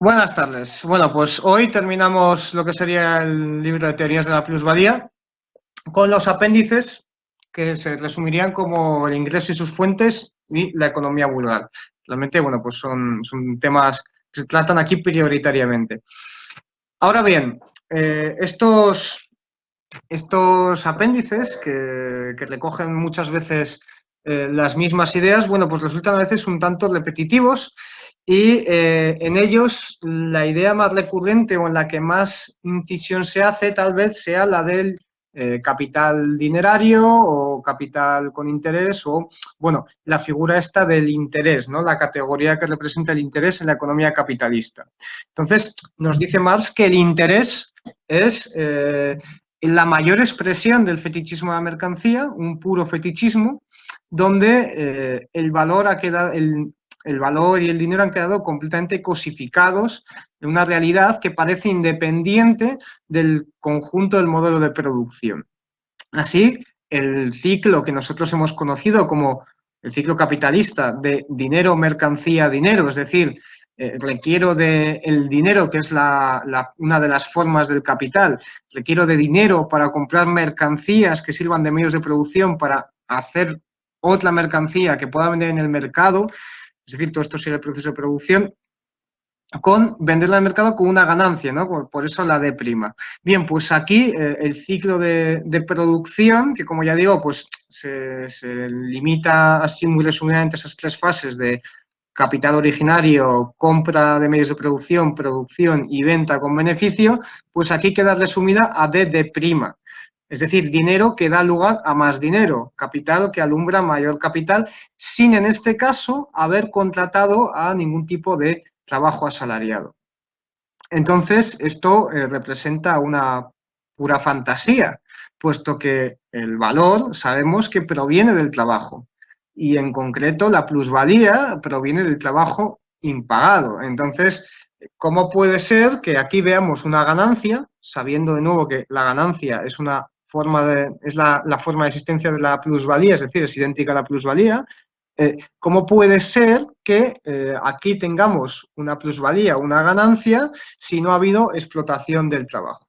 Buenas tardes. Bueno, pues hoy terminamos lo que sería el libro de teorías de la plusvalía con los apéndices que se resumirían como el ingreso y sus fuentes y la economía vulgar. Realmente, bueno, pues son temas que se tratan aquí prioritariamente. Ahora bien, estos apéndices que recogen muchas veces las mismas ideas, bueno, pues resultan a veces un tanto repetitivos y en ellos la idea más recurrente o en la que más incisión se hace tal vez sea la del capital dinerario o capital con interés o, bueno, la figura esta del interés, ¿no? La categoría que representa el interés en la economía capitalista. Entonces, nos dice Marx que el interés es la mayor expresión del fetichismo de la mercancía, un puro fetichismo, donde el valor y el dinero han quedado completamente cosificados en una realidad que parece independiente del conjunto del modelo de producción. Así, el ciclo que nosotros hemos conocido como el ciclo capitalista de dinero, mercancía, dinero, es decir, requiero del dinero, que es una de las formas del capital, requiero de dinero para comprar mercancías que sirvan de medios de producción para hacer otra mercancía que pueda vender en el mercado, es decir, todo esto sería el proceso de producción, con venderla al mercado con una ganancia, ¿no? Por eso la D'. Bien, pues aquí el ciclo de producción, que como ya digo, pues se limita así muy resumidamente a esas tres fases de capital originario, compra de medios de producción, producción y venta con beneficio, pues aquí queda resumida a D'. Es decir, dinero que da lugar a más dinero, capital que alumbra mayor capital, sin en este caso haber contratado a ningún tipo de trabajo asalariado. Entonces, esto representa una pura fantasía, puesto que el valor sabemos que proviene del trabajo y en concreto la plusvalía proviene del trabajo impagado. Entonces, ¿cómo puede ser que aquí veamos una ganancia, sabiendo de nuevo que la ganancia es una forma es la forma de existencia de la plusvalía, es decir, es idéntica a la plusvalía? ¿Cómo puede ser que aquí tengamos una plusvalía, una ganancia, si no ha habido explotación del trabajo?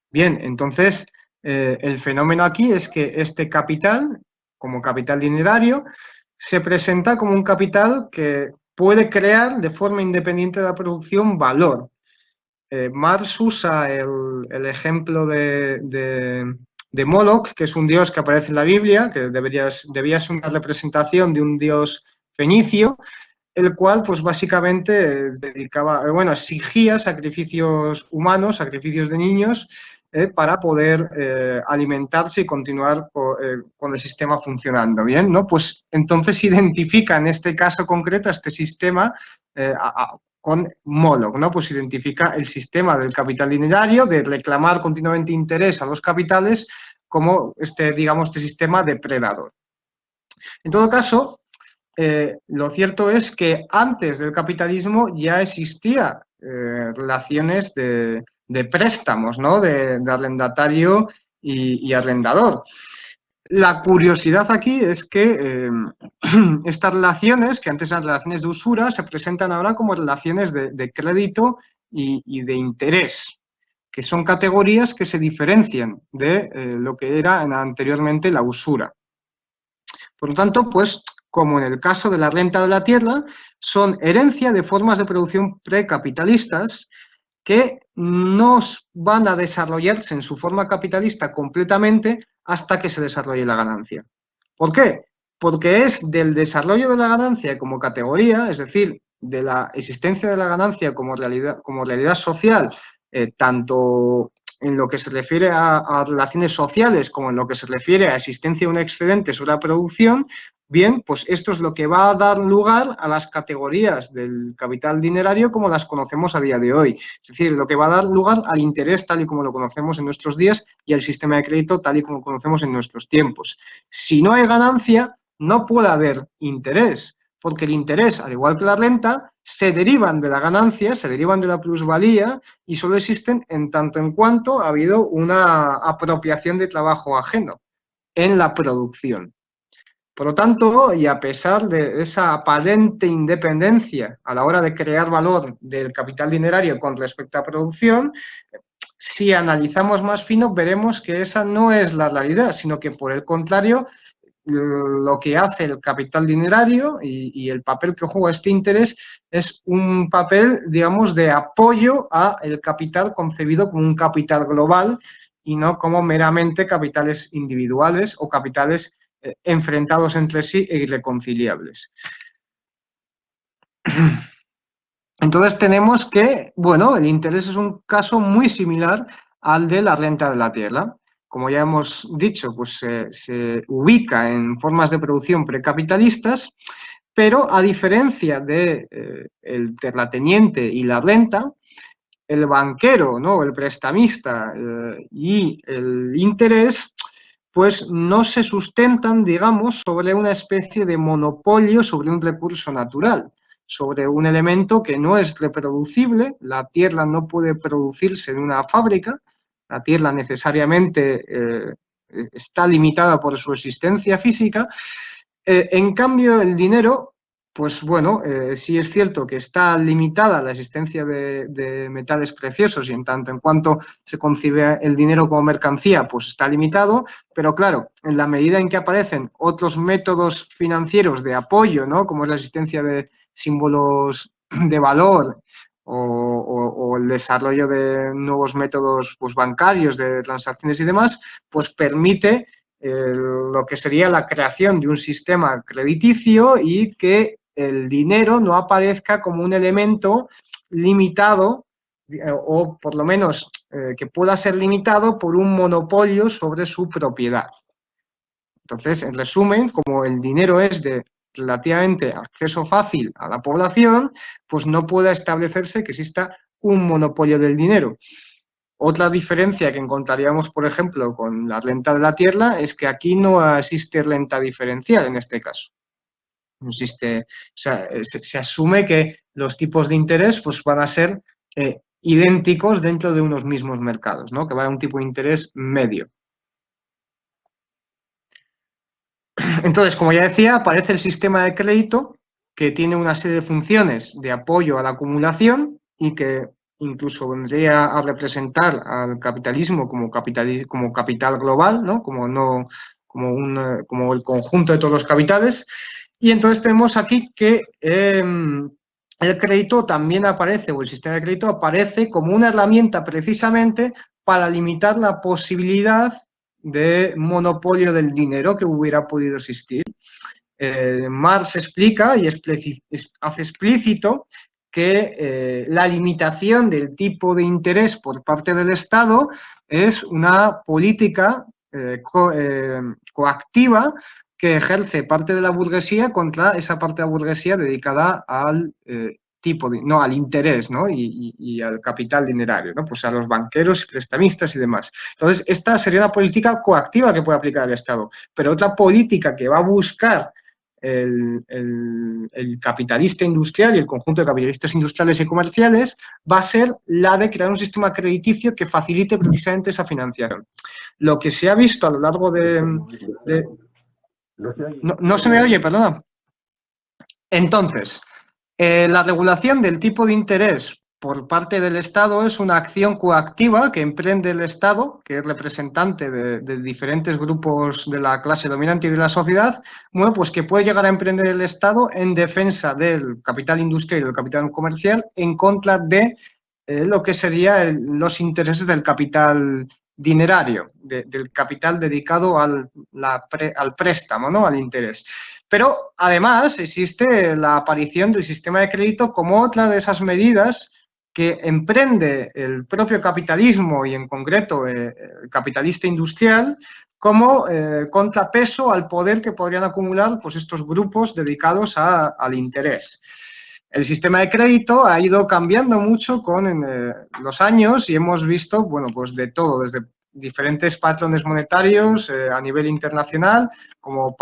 Bien, entonces el fenómeno aquí es que este capital, como capital dinerario, se presenta como un capital que puede crear de forma independiente de la producción valor. Marx usa el ejemplo de Moloch, que es un dios que aparece en la Biblia, que debía ser una representación de un dios fenicio, el cual pues básicamente dedicaba, bueno, exigía sacrificios humanos, sacrificios de niños, para poder alimentarse y continuar con el sistema funcionando bien, ¿no? Pues entonces identifica en este caso concreto este sistema con Moloch, ¿no? Pues identifica el sistema del capital dinerario, de reclamar continuamente interés a los capitales como digamos, este sistema depredador. En todo caso, lo cierto es que antes del capitalismo ya existía relaciones de préstamos, ¿no? De arrendatario y arrendador. La curiosidad aquí es que estas relaciones, que antes eran relaciones de usura, se presentan ahora como relaciones de crédito y de interés, que son categorías que se diferencian de lo que era anteriormente la usura. Por lo tanto, pues, como en el caso de la renta de la tierra, son herencia de formas de producción precapitalistas que no van a desarrollarse en su forma capitalista completamente hasta que se desarrolle la ganancia. ¿Por qué? Porque es del desarrollo de la ganancia como categoría, es decir, de la existencia de la ganancia como realidad social, tanto en lo que se refiere a relaciones sociales como en lo que se refiere a existencia de un excedente sobre la producción, bien, pues esto es lo que va a dar lugar a las categorías del capital dinerario como las conocemos a día de hoy. Es decir, lo que va a dar lugar al interés tal y como lo conocemos en nuestros días y al sistema de crédito tal y como lo conocemos en nuestros tiempos. Si no hay ganancia, no puede haber interés, porque el interés, al igual que la renta, se derivan de la ganancia, se derivan de la plusvalía y solo existen en tanto en cuanto ha habido una apropiación de trabajo ajeno en la producción. Por lo tanto, y a pesar de esa aparente independencia a la hora de crear valor del capital dinerario con respecto a producción, si analizamos más fino, veremos que esa no es la realidad, sino que por el contrario, lo que hace el capital dinerario y el papel que juega este interés es un papel, digamos, de apoyo al capital concebido como un capital global y no como meramente capitales individuales o capitales enfrentados entre sí e irreconciliables. Entonces tenemos que, bueno, el interés es un caso muy similar al de la renta de la tierra. Como ya hemos dicho, pues se ubica en formas de producción precapitalistas, pero a diferencia de el terrateniente y la renta, el banquero, ¿no? El prestamista y el interés, pues no se sustentan, digamos, sobre una especie de monopolio sobre un recurso natural, sobre un elemento que no es reproducible. La tierra no puede producirse en una fábrica, la tierra necesariamente está limitada por su existencia física. En cambio, el dinero, pues bueno, sí es cierto que está limitada la existencia de metales preciosos y en tanto en cuanto se concibe el dinero como mercancía, pues está limitado, pero claro, en la medida en que aparecen otros métodos financieros de apoyo, ¿no? Como es la existencia de símbolos de valor o el desarrollo de nuevos métodos pues, bancarios de transacciones y demás, pues permite lo que sería la creación de un sistema crediticio y que el dinero no aparezca como un elemento limitado o por lo menos que pueda ser limitado por un monopolio sobre su propiedad. Entonces, en resumen, como el dinero es de relativamente acceso fácil a la población, pues no puede establecerse que exista un monopolio del dinero. Otra diferencia que encontraríamos, por ejemplo, con la renta de la tierra es que aquí no existe renta diferencial en este caso. No existe, o sea, se asume que los tipos de interés pues, van a ser idénticos dentro de unos mismos mercados, ¿no? Que va a un tipo de interés medio. Entonces, como ya decía, aparece el sistema de crédito que tiene una serie de funciones de apoyo a la acumulación y que incluso vendría a representar al capitalismo como capital global, ¿no? Como el conjunto de todos los capitales. Y entonces tenemos aquí que el crédito también aparece, o el sistema de crédito aparece como una herramienta precisamente para limitar la posibilidad de monopolio del dinero que hubiera podido existir. Marx explica y hace explícito que la limitación del tipo de interés por parte del Estado es una política coactiva que ejerce parte de la burguesía contra esa parte de la burguesía dedicada al al interés, ¿no? Y al capital dinerario, ¿no? Pues a los banqueros y prestamistas y demás. Entonces, esta sería una política coactiva que puede aplicar el Estado, pero otra política que va a buscar el capitalista industrial y el conjunto de capitalistas industriales y comerciales va a ser la de crear un sistema crediticio que facilite precisamente esa financiación. Lo que se ha visto a lo largo no se me oye, perdona. Entonces, la regulación del tipo de interés por parte del Estado es una acción coactiva que emprende el Estado, que es representante de diferentes grupos de la clase dominante y de la sociedad, bueno, pues que puede llegar a emprender el Estado en defensa del capital industrial y del capital comercial en contra de lo que serían los intereses del capital dinerario, del capital dedicado al préstamo, ¿no? Al interés. Pero además existe la aparición del sistema de crédito como otra de esas medidas que emprende el propio capitalismo y en concreto el capitalista industrial como contrapeso al poder que podrían acumular pues, estos grupos dedicados al interés. El sistema de crédito ha ido cambiando mucho con los años y hemos visto, bueno, pues de todo, desde diferentes patrones monetarios a nivel internacional, como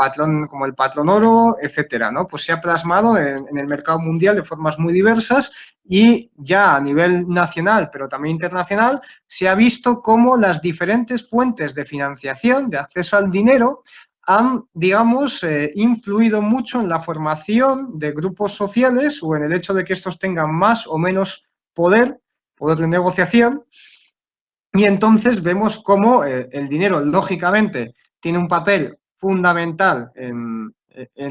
el patrón oro, etcétera, ¿no? Pues se ha plasmado en el mercado mundial de formas muy diversas y ya a nivel nacional, pero también internacional, se ha visto cómo las diferentes fuentes de financiación, de acceso al dinero, han, digamos, influido mucho en la formación de grupos sociales o en el hecho de que estos tengan más o menos poder de negociación, y entonces vemos cómo el dinero, lógicamente, tiene un papel fundamental en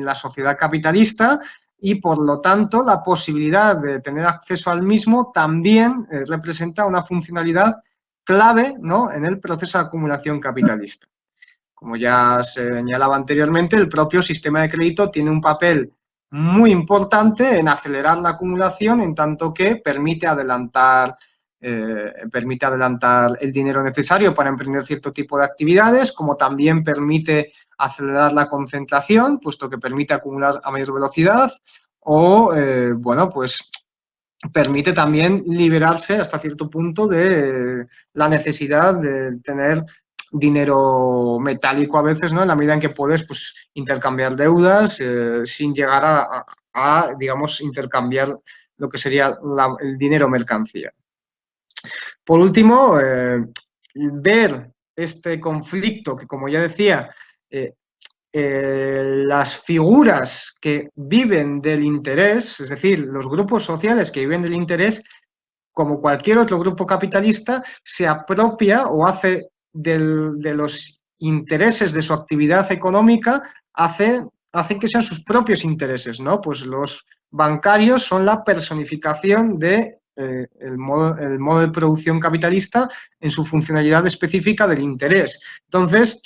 la sociedad capitalista y, por lo tanto, la posibilidad de tener acceso al mismo también representa una funcionalidad clave, ¿no?, en el proceso de acumulación capitalista. Como ya se señalaba anteriormente, el propio sistema de crédito tiene un papel muy importante en acelerar la acumulación, en tanto que permite adelantar el dinero necesario para emprender cierto tipo de actividades, como también permite acelerar la concentración, puesto que permite acumular a mayor velocidad, o, bueno, pues permite también liberarse hasta cierto punto de la necesidad de tener dinero metálico a veces, ¿no? En la medida en que puedes, pues, intercambiar deudas sin llegar a, digamos, intercambiar lo que sería el dinero mercancía. Por último, ver este conflicto que, como ya decía, las figuras que viven del interés, es decir, los grupos sociales que viven del interés, como cualquier otro grupo capitalista, se apropia o hace de los intereses de su actividad económica, hace que sean sus propios intereses, ¿no? Pues los bancarios son la personificación de el modo de producción capitalista en su funcionalidad específica del interés. Entonces,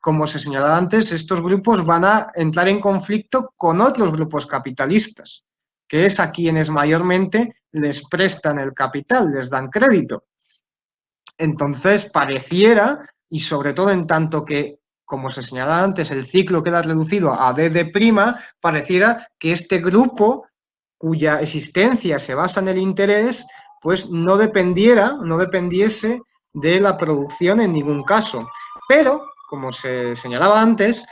como se señalaba antes, estos grupos van a entrar en conflicto con otros grupos capitalistas, que es a quienes mayormente les prestan el capital, les dan crédito. Entonces, pareciera, y sobre todo en tanto que, como se señalaba antes, el ciclo queda reducido a D', pareciera que este grupo, cuya existencia se basa en el interés, pues no dependiese de la producción en ningún caso. Pero, como se señalaba antes,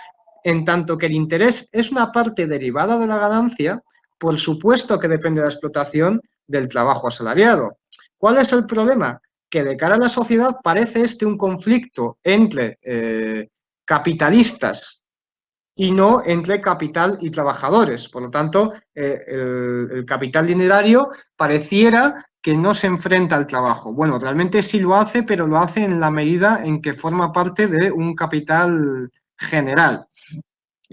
en tanto que el interés es una parte derivada de la ganancia, por supuesto que depende de la explotación del trabajo asalariado. ¿Cuál es el problema? Que de cara a la sociedad parece un conflicto entre capitalistas y no entre capital y trabajadores. Por lo tanto, el capital dinerario pareciera que no se enfrenta al trabajo. Bueno, realmente sí lo hace, pero lo hace en la medida en que forma parte de un capital general.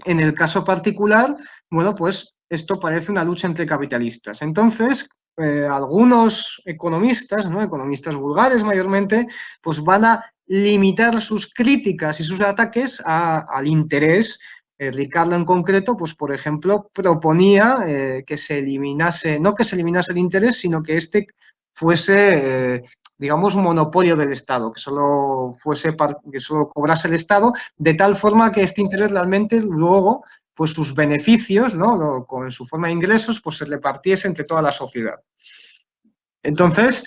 En el caso particular, bueno, pues esto parece una lucha entre capitalistas. Entonces, algunos economistas, ¿no?, economistas vulgares mayormente, pues van a limitar sus críticas y sus ataques al interés. Ricardo en concreto, pues por ejemplo, proponía que se eliminase, no que se eliminase el interés, sino que este fuese, digamos, monopolio del Estado, que solo cobrase el Estado, de tal forma que este interés realmente luego, pues sus beneficios, ¿no?, con su forma de ingresos, pues se repartiese entre toda la sociedad. Entonces,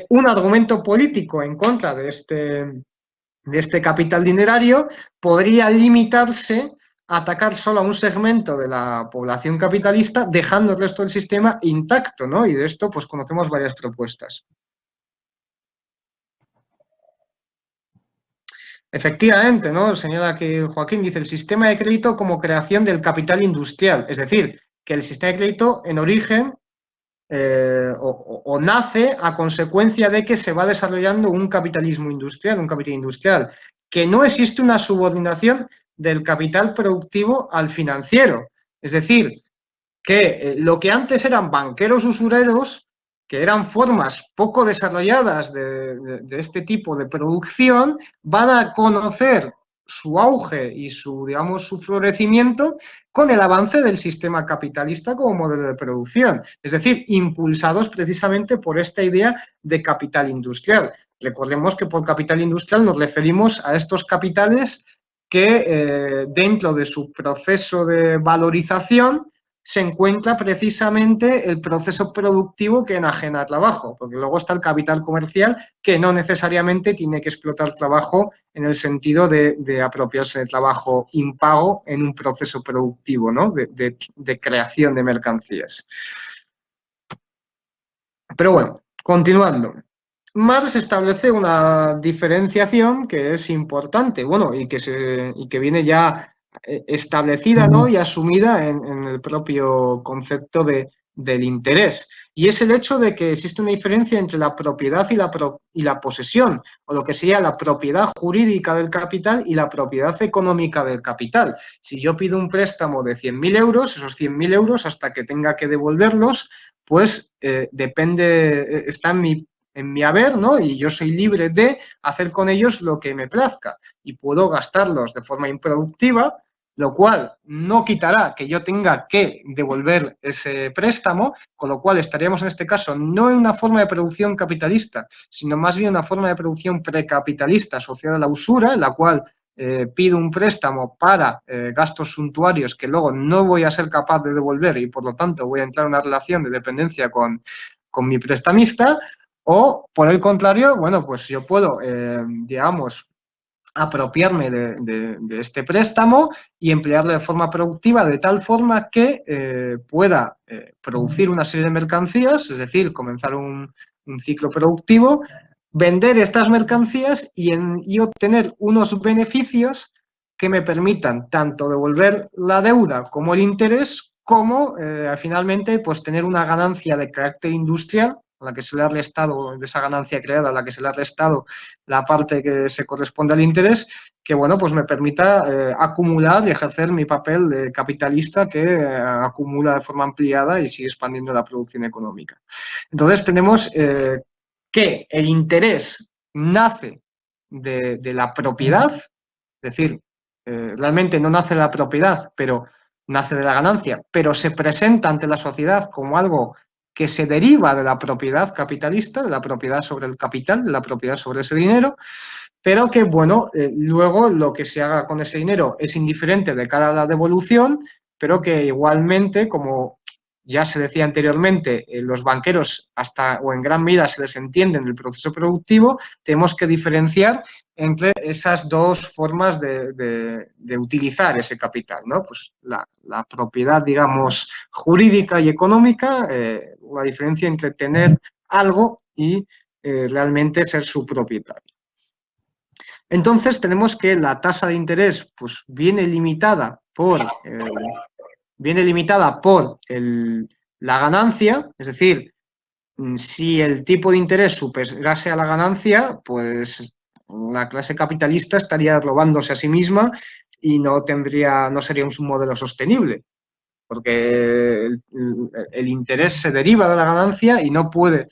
un argumento político en contra de este capital dinerario podría limitarse a atacar solo a un segmento de la población capitalista, dejando el resto del sistema intacto, ¿no? Y de esto, pues conocemos varias propuestas. Efectivamente, ¿no? Señala que Joaquín dice el sistema de crédito como creación del capital industrial, es decir, que el sistema de crédito en origen o nace a consecuencia de que se va desarrollando un capitalismo industrial, un capital industrial, que no existe una subordinación del capital productivo al financiero. Es decir, que lo que antes eran banqueros usureros, que eran formas poco desarrolladas de este tipo de producción, van a conocer su auge y digamos, su florecimiento con el avance del sistema capitalista como modelo de producción. Es decir, impulsados precisamente por esta idea de capital industrial. Recordemos que por capital industrial nos referimos a estos capitales que dentro de su proceso de valorización se encuentra precisamente el proceso productivo que enajena trabajo, porque luego está el capital comercial que no necesariamente tiene que explotar trabajo en el sentido de apropiarse de trabajo impago en un proceso productivo, ¿no?, de creación de mercancías. Pero bueno, continuando. Marx establece una diferenciación que es importante, bueno, y que viene ya establecida, ¿no? Y asumida en el propio concepto del interés. Y es el hecho de que existe una diferencia entre la propiedad y la posesión, o lo que sería la propiedad jurídica del capital y la propiedad económica del capital. Si yo pido un préstamo de 100.000 euros, esos 100.000 euros, hasta que tenga que devolverlos, pues está en mi haber, ¿no? Y yo soy libre de hacer con ellos lo que me plazca y puedo gastarlos de forma improductiva, lo cual no quitará que yo tenga que devolver ese préstamo, con lo cual estaríamos en este caso no en una forma de producción capitalista, sino más bien una forma de producción precapitalista asociada a la usura, en la cual pido un préstamo para gastos suntuarios que luego no voy a ser capaz de devolver y por lo tanto voy a entrar en una relación de dependencia con mi prestamista. O, por el contrario, bueno, pues yo puedo, digamos, apropiarme de este préstamo y emplearlo de forma productiva de tal forma que pueda producir una serie de mercancías, es decir, comenzar un ciclo productivo, vender estas mercancías y obtener unos beneficios que me permitan tanto devolver la deuda como el interés, como finalmente pues tener una ganancia de carácter industrial a la que se le ha restado, de esa ganancia creada, a la que se le ha restado la parte que se corresponde al interés, que bueno, pues me permita acumular y ejercer mi papel de capitalista que acumula de forma ampliada y sigue expandiendo la producción económica. Entonces tenemos que el interés nace de la propiedad, es decir, realmente no nace de la propiedad, pero nace de la ganancia, pero se presenta ante la sociedad como algo que se deriva de la propiedad capitalista, de la propiedad sobre el capital, de la propiedad sobre ese dinero, pero que, bueno, luego lo que se haga con ese dinero es indiferente de cara a la devolución, pero que igualmente, como ya se decía anteriormente, los banqueros hasta o en gran medida se les entiende en el proceso productivo, tenemos que diferenciar entre esas dos formas de utilizar ese capital, ¿no? Pues la propiedad, digamos, jurídica y económica, la diferencia entre tener algo y realmente ser su propietario. Entonces tenemos que la tasa de interés pues, viene limitada por la ganancia, es decir, si el tipo de interés superase a la ganancia, pues la clase capitalista estaría robándose a sí misma y no sería un modelo sostenible, porque el interés se deriva de la ganancia y no puede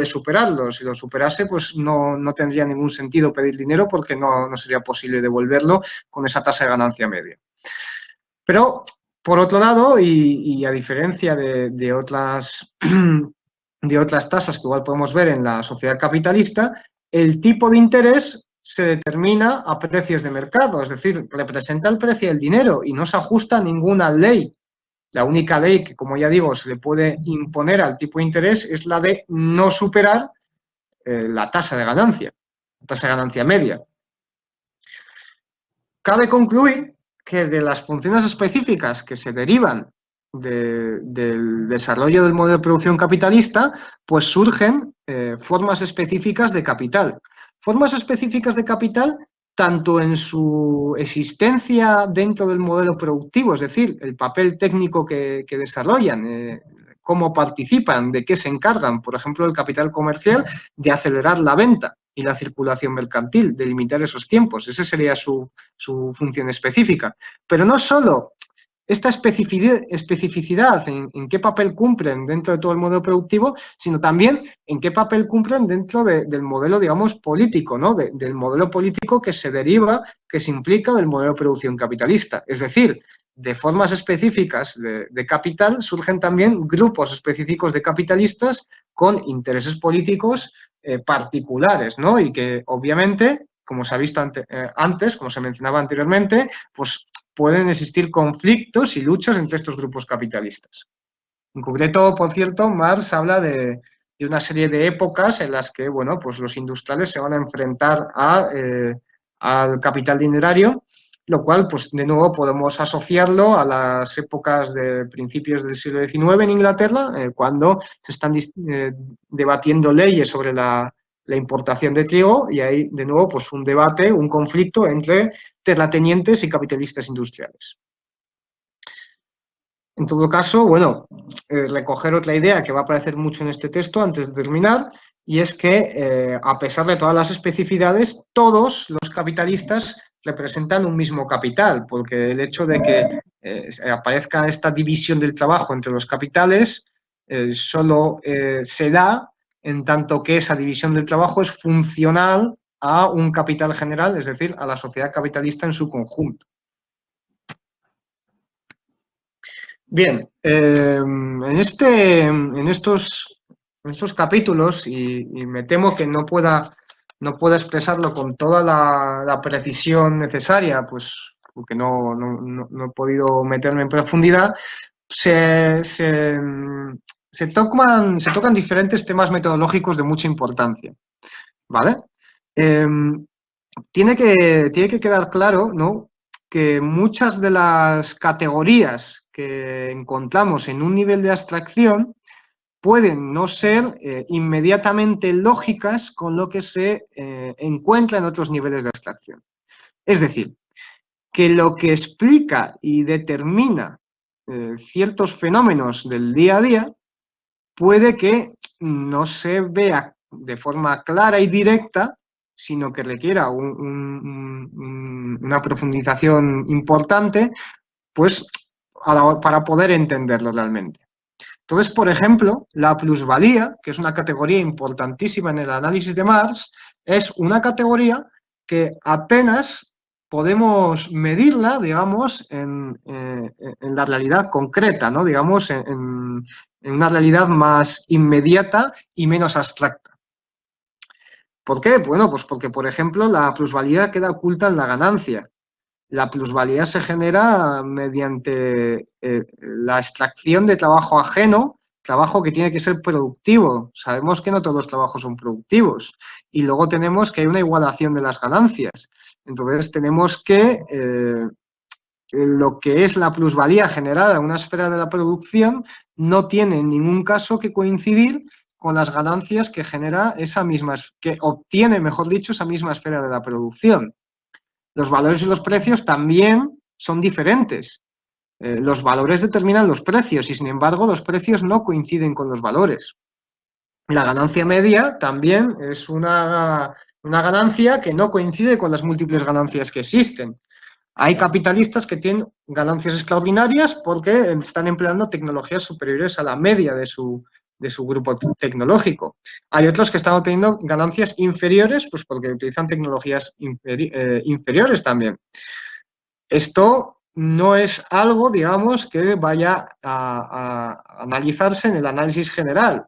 superarlo. Si lo superase, pues no tendría ningún sentido pedir dinero porque no sería posible devolverlo con esa tasa de ganancia media. Pero, por otro lado, y a diferencia de otras tasas que igual podemos ver en la sociedad capitalista, el tipo de interés se determina a precios de mercado, es decir, representa el precio del dinero y no se ajusta a ninguna ley. La única ley que, como ya digo, se le puede imponer al tipo de interés es la de no superar la tasa de ganancia media. Cabe concluir que de las funciones específicas que se derivan del desarrollo del modelo de producción capitalista, pues surgen formas específicas de capital. Formas específicas de capital tanto en su existencia dentro del modelo productivo, es decir, el papel técnico que desarrollan, cómo participan, de qué se encargan, por ejemplo, el capital comercial, de acelerar la venta y la circulación mercantil, de limitar esos tiempos. Esa sería su función específica. Pero no solo esta especificidad en qué papel cumplen dentro de todo el modelo productivo, sino también en qué papel cumplen dentro del modelo, digamos, político, ¿no? Del modelo político que se deriva, que se implica del modelo de producción capitalista. Es decir, de formas específicas de capital surgen también grupos específicos de capitalistas con intereses políticos particulares, ¿no? Y que, obviamente, como se ha visto antes, como se mencionaba anteriormente, pues pueden existir conflictos y luchas entre estos grupos capitalistas. En concreto, por cierto, Marx habla de una serie de épocas en las que, bueno, pues los industriales se van a enfrentar al capital dinerario, lo cual, pues de nuevo, podemos asociarlo a las épocas de principios del siglo XIX en Inglaterra, cuando se están debatiendo leyes sobre la la importación de trigo y hay de nuevo pues un debate, un conflicto entre terratenientes y capitalistas industriales. En todo caso, bueno, recoger otra idea que va a aparecer mucho en este texto antes de terminar, y es que a pesar de todas las especificidades, todos los capitalistas representan un mismo capital, porque el hecho de que aparezca esta división del trabajo entre los capitales solo se da en tanto que esa división del trabajo es funcional a un capital general, es decir, a la sociedad capitalista en su conjunto. Bien, en estos capítulos, y me temo que no pueda expresarlo con toda la precisión necesaria, pues porque no he podido meterme en profundidad, se tocan diferentes temas metodológicos de mucha importancia, ¿vale? Tiene que quedar claro, ¿no?, que muchas de las categorías que encontramos en un nivel de abstracción pueden no ser inmediatamente lógicas con lo que se encuentra en otros niveles de abstracción. Es decir, que lo que explica y determina ciertos fenómenos del día a día puede que no se vea de forma clara y directa, sino que requiera una profundización importante, pues para poder entenderlo realmente. Entonces, por ejemplo, la plusvalía, que es una categoría importantísima en el análisis de Marx, es una categoría que apenas podemos medirla, digamos, en la realidad concreta, ¿no? Digamos, en una realidad más inmediata y menos abstracta. ¿Por qué? Bueno, pues porque, por ejemplo, la plusvalía queda oculta en la ganancia. La plusvalía se genera mediante la extracción de trabajo ajeno, trabajo que tiene que ser productivo. Sabemos que no todos los trabajos son productivos. Y luego tenemos que hay una igualación de las ganancias. Entonces tenemos que lo que es la plusvalía generada en una esfera de la producción no tiene en ningún caso que coincidir con las ganancias que genera que obtiene, mejor dicho, esa misma esfera de la producción. Los valores y los precios también son diferentes. Los valores determinan los precios y, sin embargo, los precios no coinciden con los valores. La ganancia media también es una ganancia que no coincide con las múltiples ganancias que existen. Hay capitalistas que tienen ganancias extraordinarias porque están empleando tecnologías superiores a la media de su grupo tecnológico. Hay otros que están obteniendo ganancias inferiores pues porque utilizan tecnologías inferiores también. Esto no es algo, digamos, que vaya a analizarse en el análisis general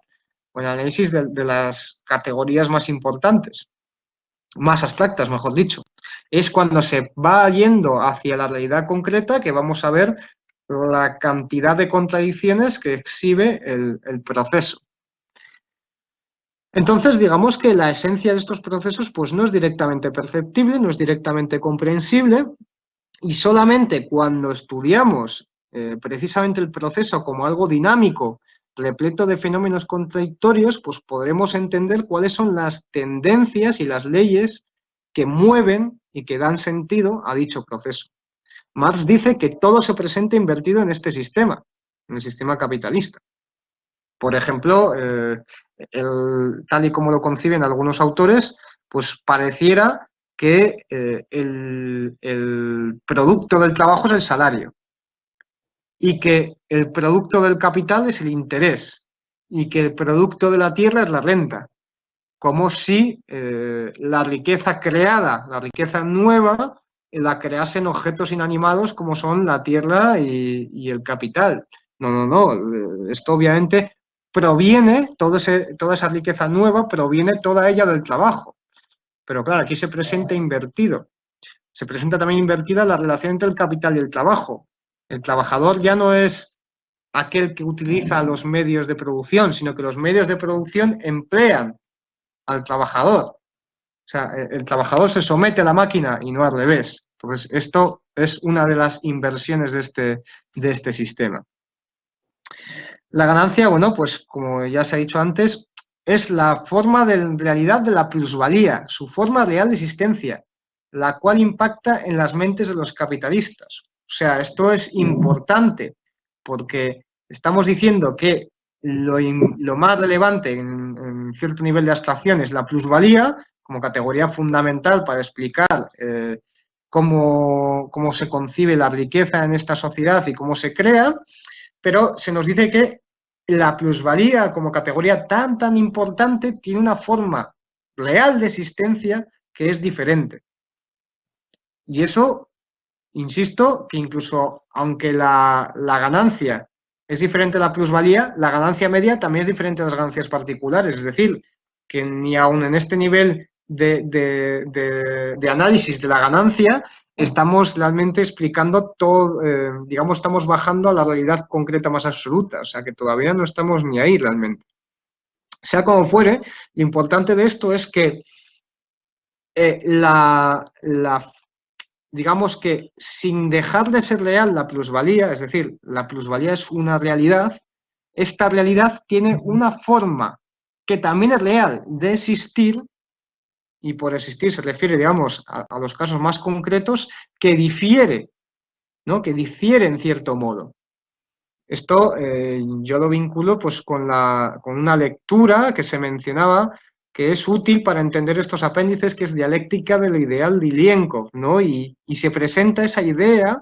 o en el análisis de las categorías más importantes, más abstractas, mejor dicho. Es cuando se va yendo hacia la realidad concreta que vamos a ver la cantidad de contradicciones que exhibe el proceso. Entonces, digamos que la esencia de estos procesos pues no es directamente perceptible, no es directamente comprensible, y solamente cuando estudiamos precisamente el proceso como algo dinámico, repleto de fenómenos contradictorios, pues podremos entender cuáles son las tendencias y las leyes que mueven y que dan sentido a dicho proceso. Marx dice que todo se presenta invertido en este sistema, en el sistema capitalista. Por ejemplo, tal y como lo conciben algunos autores, pues pareciera que el producto del trabajo es el salario y que el producto del capital es el interés y que el producto de la tierra es la renta, como si la riqueza creada, la riqueza nueva, la creasen objetos inanimados como son la tierra y el capital. No. Esto obviamente proviene, toda esa riqueza nueva proviene toda ella del trabajo. Pero claro, aquí se presenta invertido. Se presenta también invertida la relación entre el capital y el trabajo. El trabajador ya no es aquel que utiliza los medios de producción, sino que los medios de producción emplean al trabajador. O sea, el trabajador se somete a la máquina y no al revés. Entonces, esto es una de las inversiones de este sistema. La ganancia, bueno, pues como ya se ha dicho antes, es la forma de realidad de la plusvalía, su forma real de existencia, la cual impacta en las mentes de los capitalistas. O sea, esto es importante porque estamos diciendo que lo más relevante en cierto nivel de abstracción es la plusvalía como categoría fundamental para explicar cómo se concibe la riqueza en esta sociedad y cómo se crea, pero se nos dice que la plusvalía como categoría tan importante tiene una forma real de existencia que es diferente. Y eso, insisto, que incluso aunque la ganancia es diferente a la plusvalía, la ganancia media también es diferente a las ganancias particulares. Es decir, que ni aun en este nivel de análisis de la ganancia estamos realmente explicando todo, digamos, estamos bajando a la realidad concreta más absoluta. O sea, que todavía no estamos ni ahí realmente. Sea como fuere, lo importante de esto es que digamos que sin dejar de ser real la plusvalía, es decir, la plusvalía es una realidad, esta realidad tiene una forma que también es real de existir, y por existir se refiere, digamos, a los casos más concretos, que difiere, ¿no? Que difiere en cierto modo. Esto yo lo vinculo pues con una lectura que se mencionaba que es útil para entender estos apéndices, que es dialéctica del ideal de Ilienkov, ¿no? Y se presenta esa idea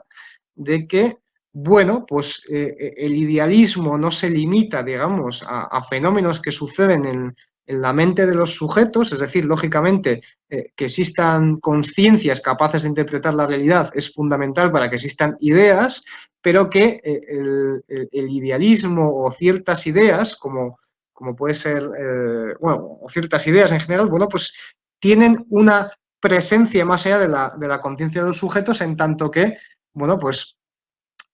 de que, bueno, pues el idealismo no se limita, digamos, a fenómenos que suceden en la mente de los sujetos, es decir, lógicamente, que existan conciencias capaces de interpretar la realidad es fundamental para que existan ideas, pero que el idealismo o ciertas ideas, como puede ser, bueno, o ciertas ideas en general, bueno, pues tienen una presencia más allá de la conciencia de los sujetos, en tanto que, bueno, pues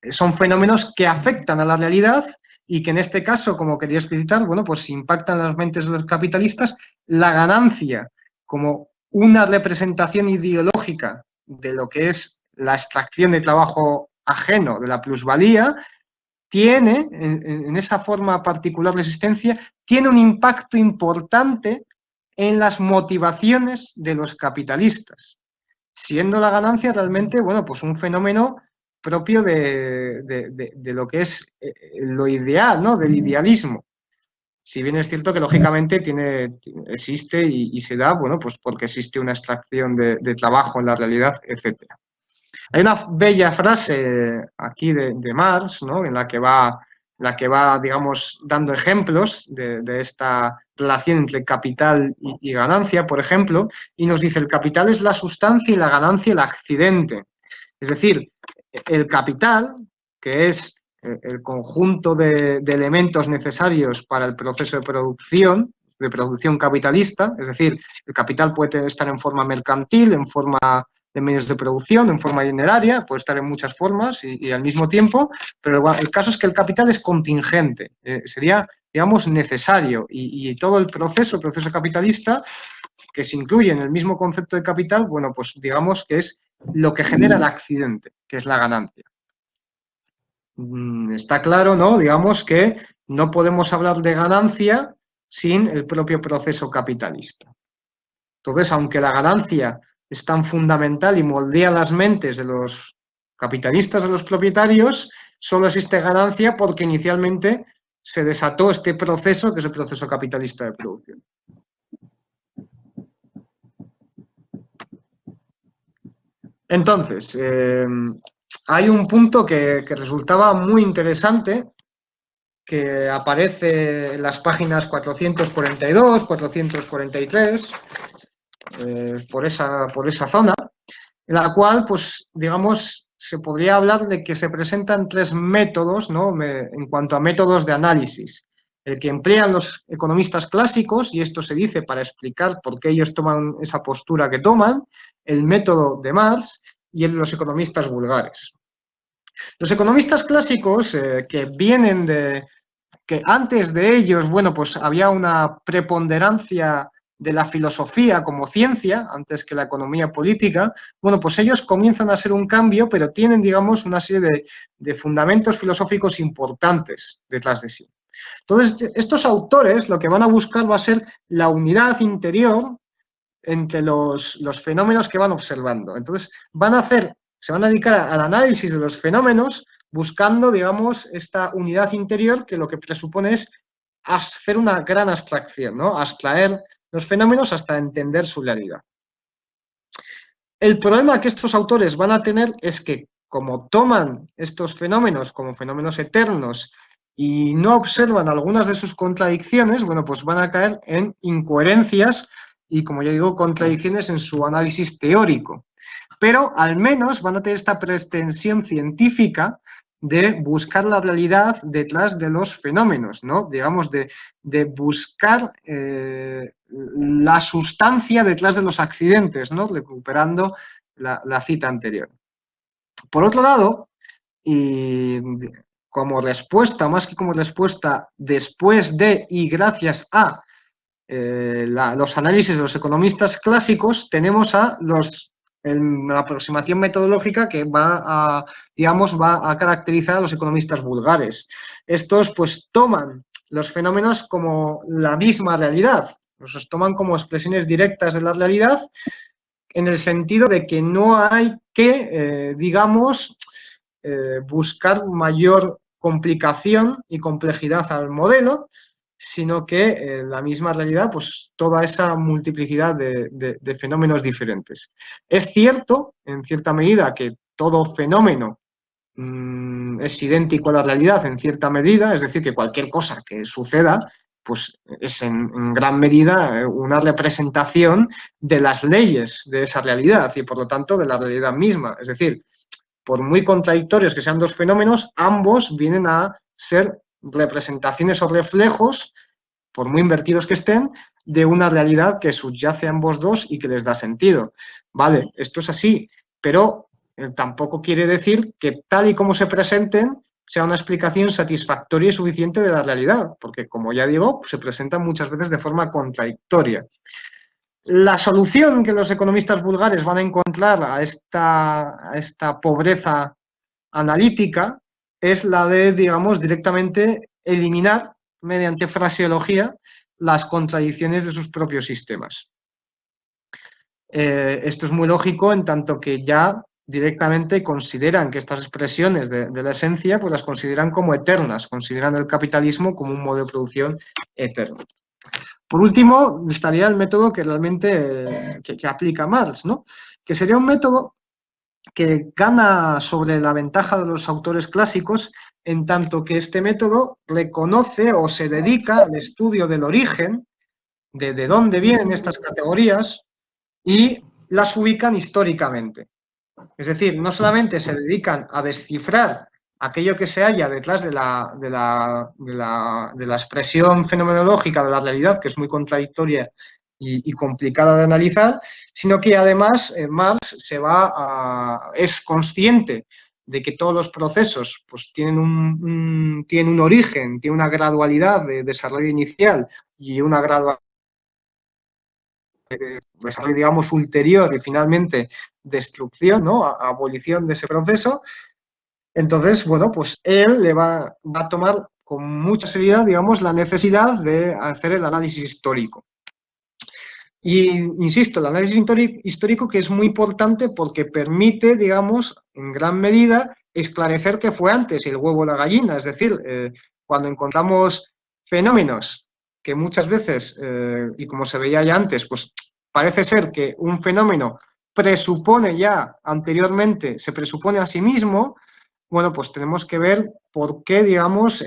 son fenómenos que afectan a la realidad y que en este caso, como quería explicitar, bueno, pues impactan en las mentes de los capitalistas. La ganancia como una representación ideológica de lo que es la extracción de trabajo ajeno, de la plusvalía, tiene, en esa forma particular de existencia, tiene un impacto importante en las motivaciones de los capitalistas, siendo la ganancia realmente, bueno, pues un fenómeno propio de lo que es lo ideal, ¿no? Del idealismo. Si bien es cierto que lógicamente existe y se da, bueno, pues porque existe una extracción de trabajo en la realidad, etcétera. Hay una bella frase aquí de Marx, ¿no? En la que va, digamos, dando ejemplos de esta relación entre capital y ganancia, por ejemplo, y nos dice: el capital es la sustancia y la ganancia el accidente. Es decir, el capital, que es el conjunto de elementos necesarios para el proceso de producción capitalista, es decir, el capital puede estar en forma mercantil, en forma de medios de producción, en forma dineraria, puede estar en muchas formas y al mismo tiempo, pero el caso es que el capital es contingente, sería, digamos, necesario, y todo el proceso capitalista, que se incluye en el mismo concepto de capital, bueno, pues digamos que es lo que genera el accidente, que es la ganancia. Está claro, ¿no? Digamos que no podemos hablar de ganancia sin el propio proceso capitalista. Entonces, aunque la ganancia es tan fundamental y moldea las mentes de los capitalistas, de los propietarios, solo existe ganancia porque inicialmente se desató este proceso, que es el proceso capitalista de producción. Entonces, hay un punto que resultaba muy interesante, que aparece en las páginas 442, 443, por esa zona, en la cual, pues, digamos, se podría hablar de que se presentan tres métodos, ¿no? En cuanto a métodos de análisis. El que emplean los economistas clásicos, y esto se dice para explicar por qué ellos toman esa postura que toman, el método de Marx y el de los economistas vulgares. Los economistas clásicos, que vienen que antes de ellos, bueno, pues había una preponderancia de la filosofía como ciencia, antes que la economía política, bueno, pues ellos comienzan a ser un cambio, pero tienen, digamos, una serie de fundamentos filosóficos importantes detrás de sí. Entonces, estos autores lo que van a buscar va a ser la unidad interior entre los fenómenos que van observando. Entonces, se van a dedicar al análisis de los fenómenos buscando, digamos, esta unidad interior que lo que presupone es hacer una gran abstracción, ¿no? Abstraer los fenómenos hasta entender su realidad. El problema que estos autores van a tener es que, como toman estos fenómenos como fenómenos eternos y no observan algunas de sus contradicciones, bueno, pues van a caer en incoherencias y, como ya digo, contradicciones en su análisis teórico. Pero al menos van a tener esta pretensión científica de buscar la realidad detrás de los fenómenos, ¿no? Digamos, de buscar la sustancia detrás de los accidentes, ¿no? Recuperando la cita anterior. Por otro lado, y como respuesta, más que como respuesta, después de y gracias a los análisis de los economistas clásicos, tenemos a la aproximación metodológica que va a caracterizar a los economistas vulgares. Estos pues toman los fenómenos como la misma realidad, los toman como expresiones directas de la realidad, en el sentido de que no hay que, buscar mayor complicación y complejidad al modelo, sino que la misma realidad, pues toda esa multiplicidad de fenómenos diferentes. Es cierto, en cierta medida, que todo fenómeno es idéntico a la realidad en cierta medida, es decir, que cualquier cosa que suceda, pues es en gran medida una representación de las leyes de esa realidad y por lo tanto de la realidad misma. Es decir, por muy contradictorios que sean dos fenómenos, ambos vienen a ser representaciones o reflejos, por muy invertidos que estén, de una realidad que subyace a ambos dos y que les da sentido. Vale, esto es así, pero tampoco quiere decir que tal y como se presenten sea una explicación satisfactoria y suficiente de la realidad, porque como ya digo, se presentan muchas veces de forma contradictoria. La solución que los economistas vulgares van a encontrar a esta pobreza analítica es la de, digamos, directamente eliminar mediante fraseología las contradicciones de sus propios sistemas. Esto es muy lógico en tanto que ya directamente consideran que estas expresiones de la esencia, pues las consideran como eternas, consideran el capitalismo como un modo de producción eterno. Por último, estaría el método que realmente que aplica Marx, ¿no? Que sería un método que gana sobre la ventaja de los autores clásicos en tanto que este método reconoce o se dedica al estudio del origen, de dónde vienen estas categorías y las ubican históricamente. Es decir, no solamente se dedican a descifrar aquello que se halla detrás de la expresión fenomenológica de la realidad, que es muy contradictoria y complicada de analizar, sino que además Marx es consciente de que todos los procesos pues, tienen un origen, tienen una gradualidad de desarrollo inicial y una gradualidad de desarrollo, digamos, ulterior y finalmente destrucción, ¿no? Abolición de ese proceso. Entonces, bueno, pues él le va a tomar con mucha seriedad, digamos, la necesidad de hacer el análisis histórico. Y, insisto, el análisis histórico que es muy importante porque permite, digamos, en gran medida, esclarecer qué fue antes, el huevo o la gallina. Es decir, cuando encontramos fenómenos que muchas veces, y como se veía ya antes, pues parece ser que un fenómeno presupone ya anteriormente, se presupone a sí mismo, bueno, pues tenemos que ver por qué, digamos,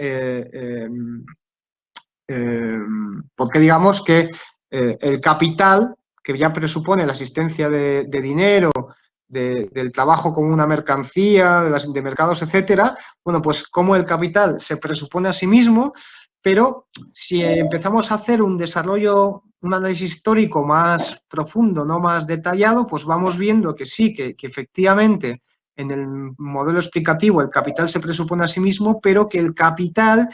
que el capital, que ya presupone la existencia de dinero, del trabajo como una mercancía, de mercados, etcétera, bueno, pues como el capital se presupone a sí mismo, pero si empezamos a hacer un desarrollo, un análisis histórico más profundo, no más detallado, pues vamos viendo que sí, que efectivamente en el modelo explicativo el capital se presupone a sí mismo, pero que el capital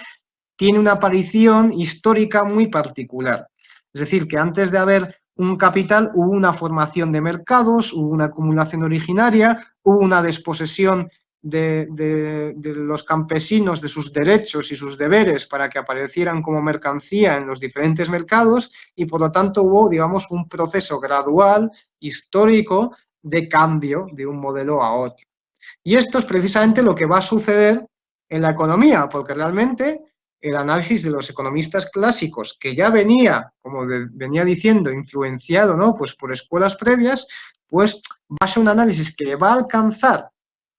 tiene una aparición histórica muy particular. Es decir, que antes de haber un capital hubo una formación de mercados, hubo una acumulación originaria, hubo una desposesión de los campesinos, de sus derechos y sus deberes para que aparecieran como mercancía en los diferentes mercados y por lo tanto hubo, digamos, un proceso gradual, histórico, de cambio de un modelo a otro. Y esto es precisamente lo que va a suceder en la economía, porque realmente el análisis de los economistas clásicos, que ya venía, como venía diciendo, influenciado, ¿no?, pues por escuelas previas, pues va a ser un análisis que va a alcanzar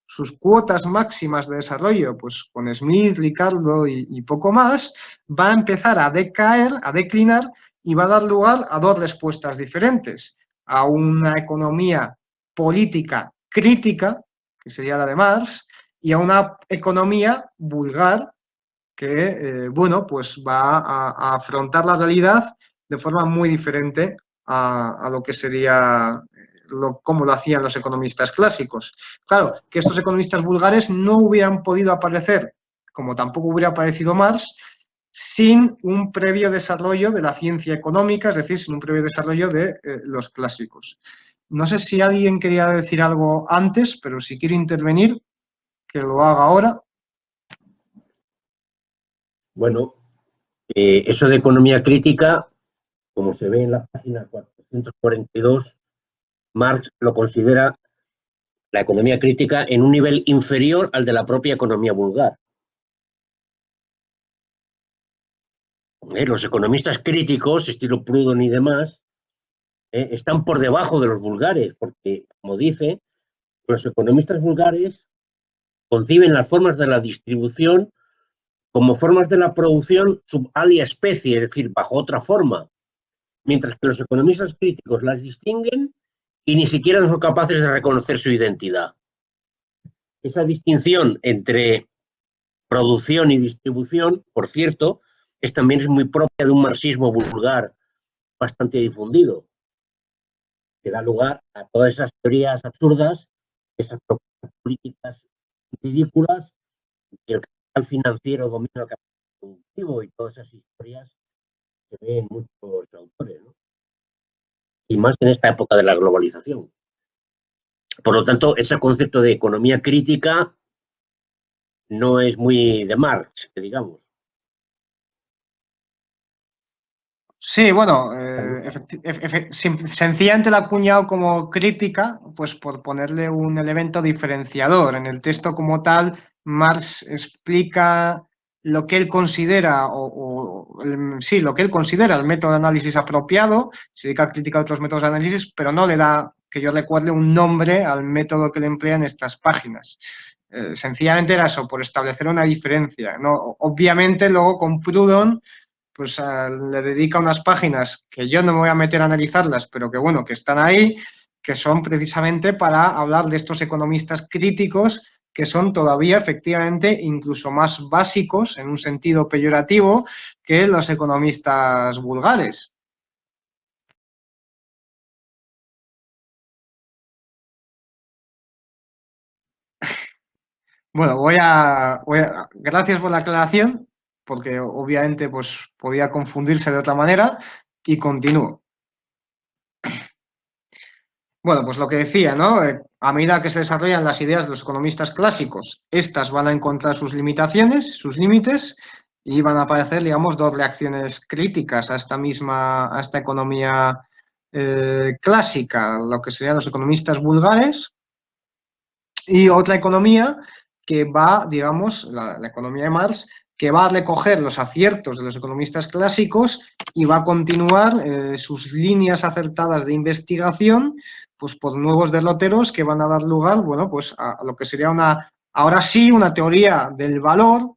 sus cuotas máximas de desarrollo, pues con Smith, Ricardo y poco más, va a empezar a decaer, a declinar y va a dar lugar a dos respuestas diferentes, a una economía política crítica, que sería la de Marx, y a una economía vulgar que, bueno, pues va a afrontar la realidad de forma muy diferente a lo que sería cómo lo hacían los economistas clásicos. Claro, que estos economistas vulgares no hubieran podido aparecer, como tampoco hubiera aparecido Marx, sin un previo desarrollo de la ciencia económica, es decir, sin un previo desarrollo de los clásicos. No sé si alguien quería decir algo antes, pero si quiere intervenir, que lo haga ahora. Bueno, eso de economía crítica, como se ve en la página 442, Marx lo considera la economía crítica en un nivel inferior al de la propia economía vulgar. Los economistas críticos, estilo Proudhon y demás, están por debajo de los vulgares, porque, como dice, los economistas vulgares conciben las formas de la distribución como formas de la producción sub alia especie, es decir, bajo otra forma, mientras que los economistas críticos las distinguen y ni siquiera son capaces de reconocer su identidad. Esa distinción entre producción y distribución, por cierto, también es muy propia de un marxismo vulgar bastante difundido, que da lugar a todas esas teorías absurdas, esas políticas ridículas, que el capital financiero domina el capital productivo y todas esas historias se ven en muchos autores, ¿no? Y más en esta época de la globalización. Por lo tanto, ese concepto de economía crítica no es muy de Marx, que digamos. Sí, bueno, sencillamente la ha acuñado como crítica, pues por ponerle un elemento diferenciador. En el texto como tal, Marx explica lo que él considera, sí, lo que él considera el método de análisis apropiado, se dedica a criticar otros métodos de análisis, pero no le da, que yo recuerde, un nombre al método que le emplea en estas páginas. Sencillamente era eso, por establecer una diferencia, ¿no? Obviamente luego con Proudhon pues le dedica unas páginas que yo no me voy a meter a analizarlas, pero que bueno, que están ahí, que son precisamente para hablar de estos economistas críticos que son todavía efectivamente incluso más básicos en un sentido peyorativo que los economistas vulgares. Bueno, gracias por la aclaración, porque obviamente pues podía confundirse de otra manera y continúo. Bueno, pues lo que decía, ¿no? A medida que se desarrollan las ideas de los economistas clásicos, estas van a encontrar sus limitaciones, sus límites, y van a aparecer, digamos, dos reacciones críticas a a esta economía clásica, lo que serían los economistas vulgares, y otra economía que va, digamos, la economía de Marx, que va a recoger los aciertos de los economistas clásicos y va a continuar sus líneas acertadas de investigación, pues por nuevos derroteros que van a dar lugar, bueno, pues a lo que sería ahora sí, una teoría del valor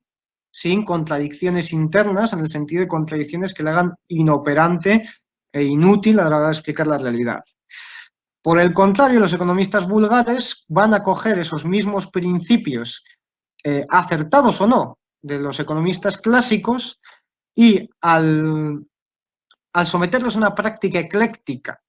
sin contradicciones internas, en el sentido de contradicciones que le hagan inoperante e inútil a la hora de explicar la realidad. Por el contrario, los economistas vulgares van a coger esos mismos principios, acertados o no, de los economistas clásicos y al someterlos a una práctica ecléctica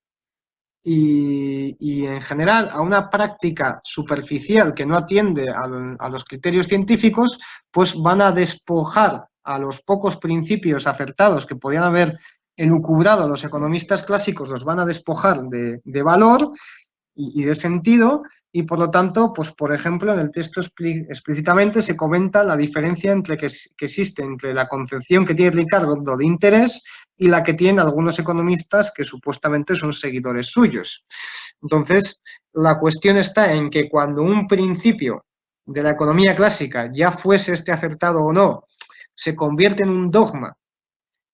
y en general a una práctica superficial que no atiende a los criterios científicos, pues van a despojar a los pocos principios acertados que podían haber elucubrado los economistas clásicos, los van a despojar de valor y de sentido, y por lo tanto, pues por ejemplo, en el texto explícitamente se comenta la diferencia que existe entre la concepción que tiene Ricardo de interés y la que tienen algunos economistas que supuestamente son seguidores suyos. Entonces, la cuestión está en que cuando un principio de la economía clásica, ya fuese este acertado o no, se convierte en un dogma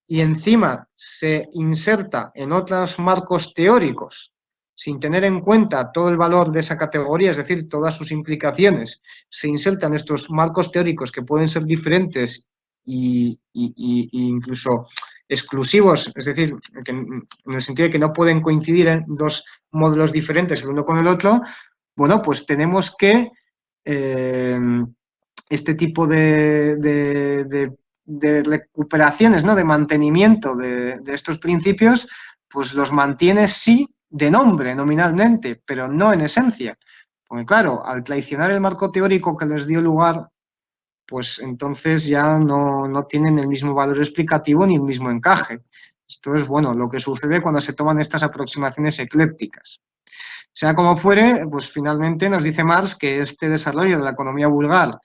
y encima se inserta en otros marcos teóricos sin tener en cuenta todo el valor de esa categoría, es decir, todas sus implicaciones, se insertan estos marcos teóricos que pueden ser diferentes e incluso exclusivos, es decir, que en el sentido de que no pueden coincidir en dos modelos diferentes el uno con el otro, bueno, pues tenemos que este tipo de recuperaciones, ¿no? De mantenimiento de estos principios, pues los mantiene sí de nombre, nominalmente, pero no en esencia. Porque claro, al traicionar el marco teórico que les dio lugar, pues entonces ya no tienen el mismo valor explicativo ni el mismo encaje. Esto es, bueno, lo que sucede cuando se toman estas aproximaciones eclécticas. Sea como fuere, pues finalmente nos dice Marx que este desarrollo de la economía vulgar,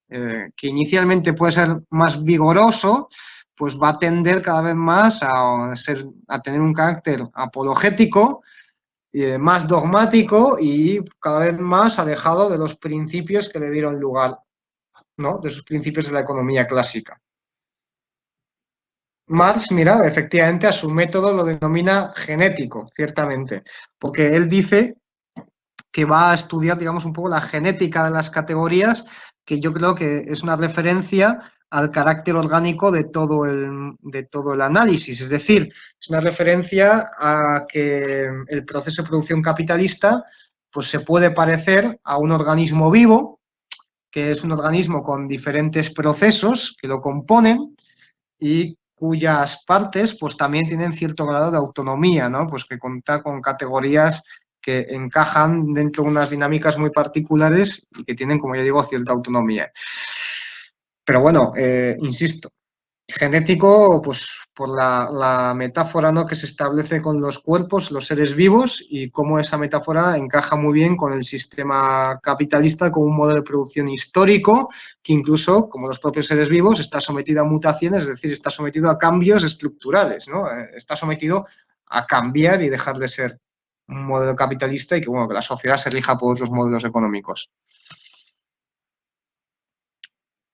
que inicialmente puede ser más vigoroso, pues va a tender cada vez más a tener un carácter apologético, más dogmático y cada vez más alejado de los principios que le dieron lugar, ¿no? De esos principios de la economía clásica. Marx, mira, efectivamente a su método lo denomina genético, ciertamente, porque él dice que va a estudiar, digamos, un poco la genética de las categorías, que yo creo que es una referencia al carácter orgánico de todo el análisis. Es decir, es una referencia a que el proceso de producción capitalista pues se puede parecer a un organismo vivo, que es un organismo con diferentes procesos que lo componen y cuyas partes pues también tienen cierto grado de autonomía, ¿no? Pues que cuenta con categorías que encajan dentro de unas dinámicas muy particulares y que tienen, como ya digo, cierta autonomía. Pero bueno, insisto, genético, pues por la metáfora, ¿no?, que se establece con los cuerpos, los seres vivos, y cómo esa metáfora encaja muy bien con el sistema capitalista como un modelo de producción histórico que incluso, como los propios seres vivos, está sometido a mutaciones, es decir, está sometido a cambios estructurales, ¿no? Está sometido a cambiar y dejar de ser un modelo capitalista y que, bueno, que la sociedad se rija por otros modelos económicos.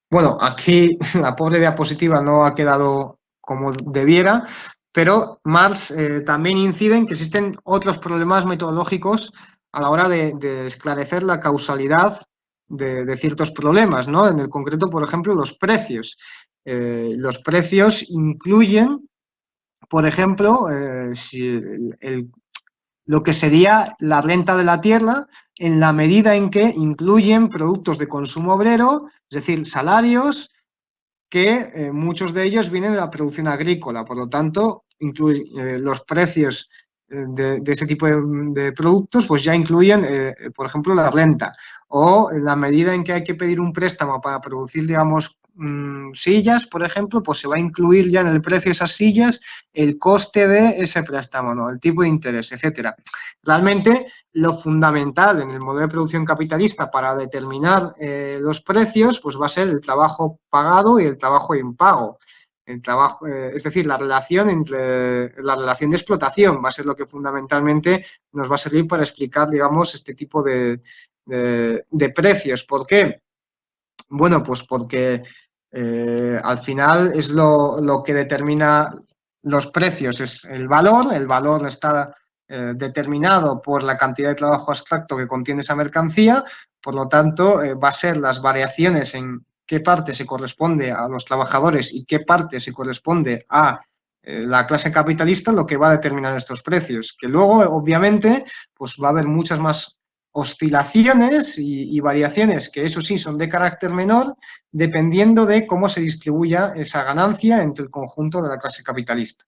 Bueno, aquí la pobre diapositiva no ha quedado como debiera, pero Marx también incide en que existen otros problemas metodológicos a la hora de esclarecer la causalidad de ciertos problemas, ¿no? En el concreto, por ejemplo, los precios. Los precios incluyen, por ejemplo, lo que sería la renta de la tierra en la medida en que incluyen productos de consumo obrero, es decir, salarios, que muchos de ellos vienen de la producción agrícola. Por lo tanto, los precios de ese tipo de productos pues ya incluyen, por ejemplo, la renta. O en la medida en que hay que pedir un préstamo para producir, digamos, sillas, por ejemplo, pues se va a incluir ya en el precio de esas sillas el coste de ese préstamo, ¿no?, el tipo de interés, etcétera. Realmente, lo fundamental en el modelo de producción capitalista para determinar los precios, pues va a ser el trabajo pagado y el trabajo impago. El trabajo, es decir, la relación de explotación va a ser lo que fundamentalmente nos va a servir para explicar, digamos, este tipo de precios. ¿Por qué? Bueno, pues porque al final es lo que determina los precios, es el valor está determinado por la cantidad de trabajo abstracto que contiene esa mercancía, por lo tanto va a ser las variaciones en qué parte se corresponde a los trabajadores y qué parte se corresponde a la clase capitalista lo que va a determinar estos precios, que luego obviamente pues va a haber muchas más oscilaciones y variaciones que eso sí son de carácter menor dependiendo de cómo se distribuya esa ganancia entre el conjunto de la clase capitalista.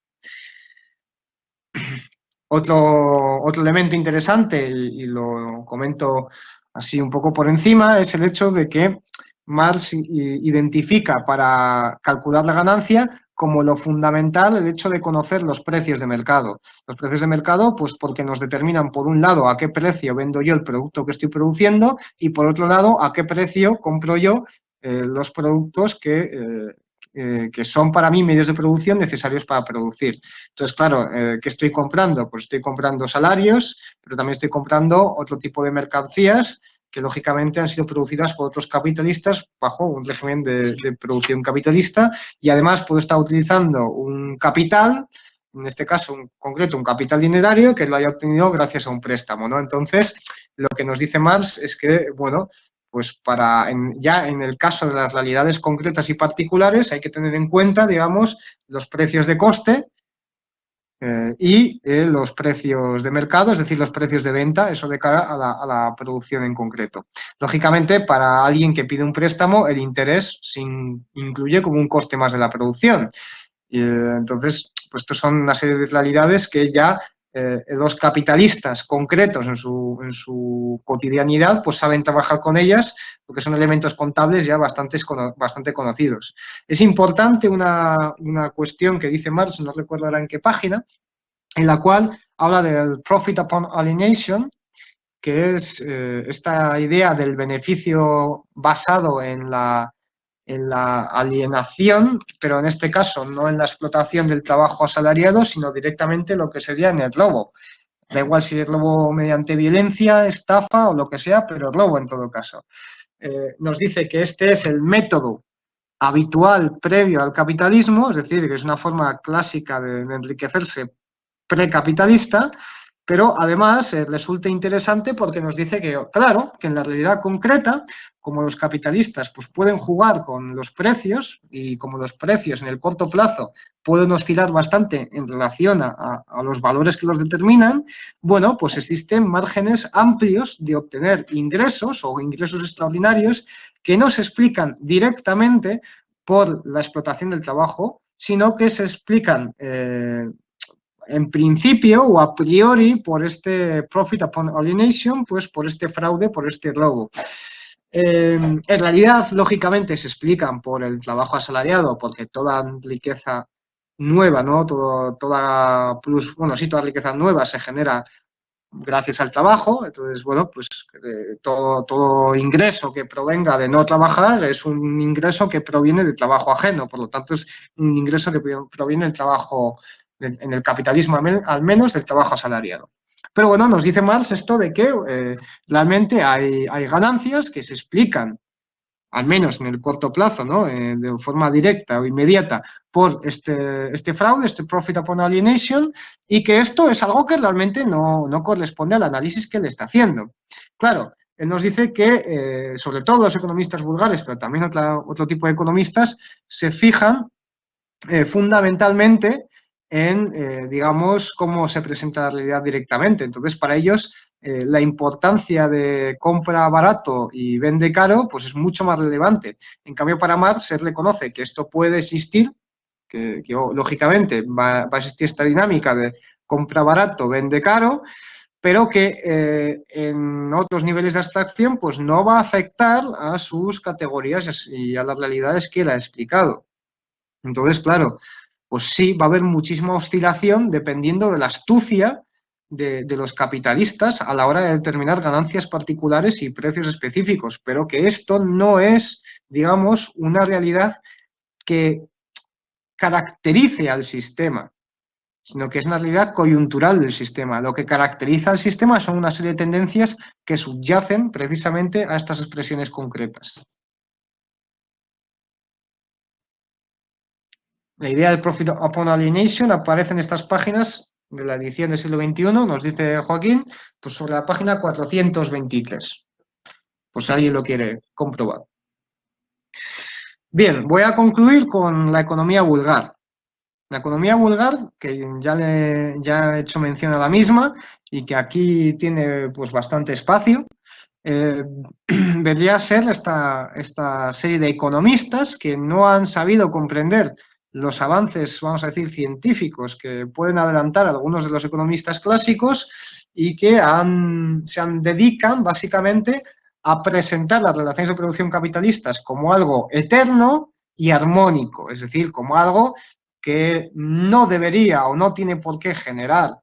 Otro elemento interesante, y lo comento así un poco por encima, es el hecho de que Marx identifica para calcular la ganancia como lo fundamental el hecho de conocer los precios de mercado. Los precios de mercado, pues porque nos determinan, por un lado, a qué precio vendo yo el producto que estoy produciendo y, por otro lado, a qué precio compro yo los productos que son para mí medios de producción necesarios para producir. Entonces, claro, ¿qué estoy comprando? Pues estoy comprando salarios, pero también estoy comprando otro tipo de mercancías que lógicamente han sido producidas por otros capitalistas bajo un régimen de producción capitalista, y además puedo estar utilizando un capital, en este caso en concreto un capital dinerario, que lo haya obtenido gracias a un préstamo, ¿no? Entonces, lo que nos dice Marx es que, bueno, pues ya en el caso de las realidades concretas y particulares hay que tener en cuenta, digamos, los precios de coste y los precios de mercado, es decir, los precios de venta, eso de cara a la producción en concreto. Lógicamente, para alguien que pide un préstamo, el interés se incluye como un coste más de la producción. Y, entonces, pues estos son una serie de realidades que ya los capitalistas concretos en su cotidianidad pues saben trabajar con ellas, porque son elementos contables ya bastante conocidos. Es importante una cuestión que dice Marx, no recuerdo ahora en qué página, en la cual habla del profit upon alienation, que es esta idea del beneficio basado en la alienación, pero en este caso no en la explotación del trabajo asalariado, sino directamente lo que sería en el robo. Da igual si es robo mediante violencia, estafa o lo que sea, pero robo en todo caso. Nos dice que este es el método habitual previo al capitalismo, es decir, que es una forma clásica de enriquecerse precapitalista, pero además resulta interesante porque nos dice que, claro, que en la realidad concreta, como los capitalistas pues pueden jugar con los precios y como los precios en el corto plazo pueden oscilar bastante en relación a los valores que los determinan, bueno, pues existen márgenes amplios de obtener ingresos o ingresos extraordinarios que no se explican directamente por la explotación del trabajo, sino que se explican en principio o a priori por este profit upon alienation, pues por este fraude, por este robo. En realidad, lógicamente, se explican por el trabajo asalariado, porque toda riqueza nueva, ¿no? Toda riqueza nueva se genera gracias al trabajo. Entonces, bueno, pues todo ingreso que provenga de no trabajar es un ingreso que proviene de trabajo ajeno, por lo tanto es un ingreso que proviene del trabajo, en el capitalismo al menos, del trabajo asalariado. Pero bueno, nos dice Marx esto de que realmente hay ganancias que se explican, al menos en el corto plazo, ¿no? De forma directa o inmediata, por este fraude, este profit upon alienation, y que esto es algo que realmente no corresponde al análisis que él está haciendo. Claro, él nos dice que, sobre todo los economistas vulgares, pero también otro tipo de economistas, se fijan fundamentalmente en, digamos, cómo se presenta la realidad directamente. Entonces, para ellos, la importancia de compra barato y vende caro, pues es mucho más relevante. En cambio, para Marx se reconoce que esto puede existir, que lógicamente va a existir esta dinámica de compra barato, vende caro, pero que en otros niveles de abstracción pues no va a afectar a sus categorías y a las realidades que él ha explicado. Entonces, claro, pues sí, va a haber muchísima oscilación dependiendo de la astucia de los capitalistas a la hora de determinar ganancias particulares y precios específicos, pero que esto no es, digamos, una realidad que caracterice al sistema, sino que es una realidad coyuntural del sistema. Lo que caracteriza al sistema son una serie de tendencias que subyacen precisamente a estas expresiones concretas. La idea del profit upon alienation aparece en estas páginas de la edición del siglo XXI, nos dice Joaquín, pues sobre la página 423, pues si alguien lo quiere comprobar. Bien, voy a concluir con la economía vulgar. La economía vulgar, que ya he hecho mención a la misma y que aquí tiene pues bastante espacio, vendría a ser esta serie de economistas que no han sabido comprender los avances, vamos a decir, científicos que pueden adelantar algunos de los economistas clásicos y que dedican básicamente a presentar las relaciones de producción capitalistas como algo eterno y armónico, es decir, como algo que no debería o no tiene por qué generar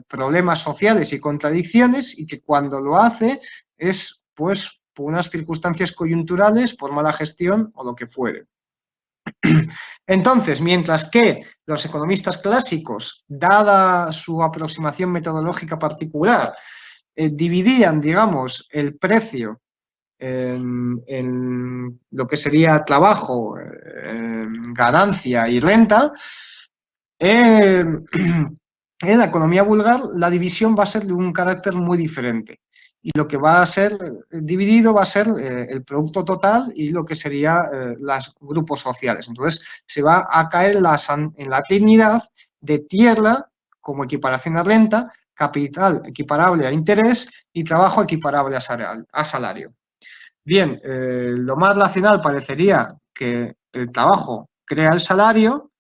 problemas sociales y contradicciones, y que cuando lo hace es pues por unas circunstancias coyunturales, por mala gestión o lo que fuere. Entonces, mientras que los economistas clásicos, dada su aproximación metodológica particular, dividían, digamos, el precio en lo que sería trabajo, ganancia y renta, en la economía vulgar la división va a ser de un carácter muy diferente. Y lo que va a ser dividido va a ser el producto total y lo que sería los grupos sociales. Entonces, se va a caer en la trinidad de tierra como equiparación a renta, capital equiparable a interés y trabajo equiparable a salario. Bien, lo más racional parecería que el trabajo crea el salario,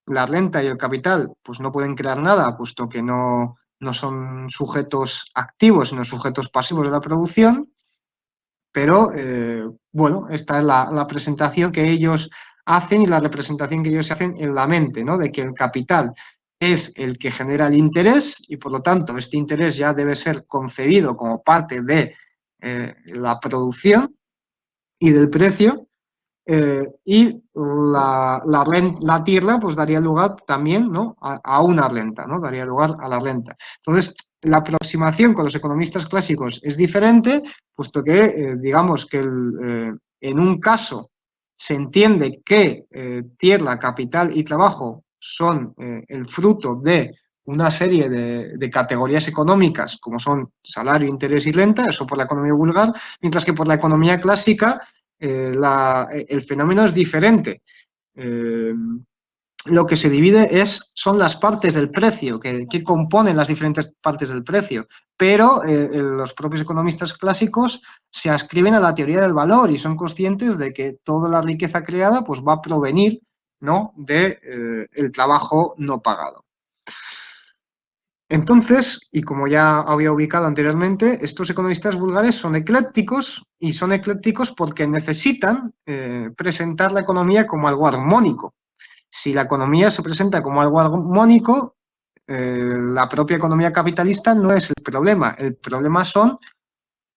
la renta y el capital pues no pueden crear nada, puesto que no son sujetos activos, sino sujetos pasivos de la producción, pero bueno, esta es la presentación que ellos hacen y la representación que ellos hacen en la mente, ¿no? De que el capital es el que genera el interés y por lo tanto este interés ya debe ser concebido como parte de la producción y del precio, y la tierra pues daría lugar también, ¿no? a una renta, ¿no? Daría lugar a la renta. Entonces, la aproximación con los economistas clásicos es diferente, puesto que digamos que en un caso se entiende que tierra, capital y trabajo son el fruto de una serie de categorías económicas, como son salario, interés y renta, eso por la economía vulgar, mientras que por la economía clásica el fenómeno es diferente. Lo que se divide son las partes del precio, que componen las diferentes partes del precio, pero los propios economistas clásicos se ascriben a la teoría del valor y son conscientes de que toda la riqueza creada pues, va a provenir, ¿no? de el trabajo no pagado. Entonces, y como ya había ubicado anteriormente, estos economistas vulgares son eclécticos, y son eclécticos porque necesitan presentar la economía como algo armónico. Si la economía se presenta como algo armónico, la propia economía capitalista no es el problema son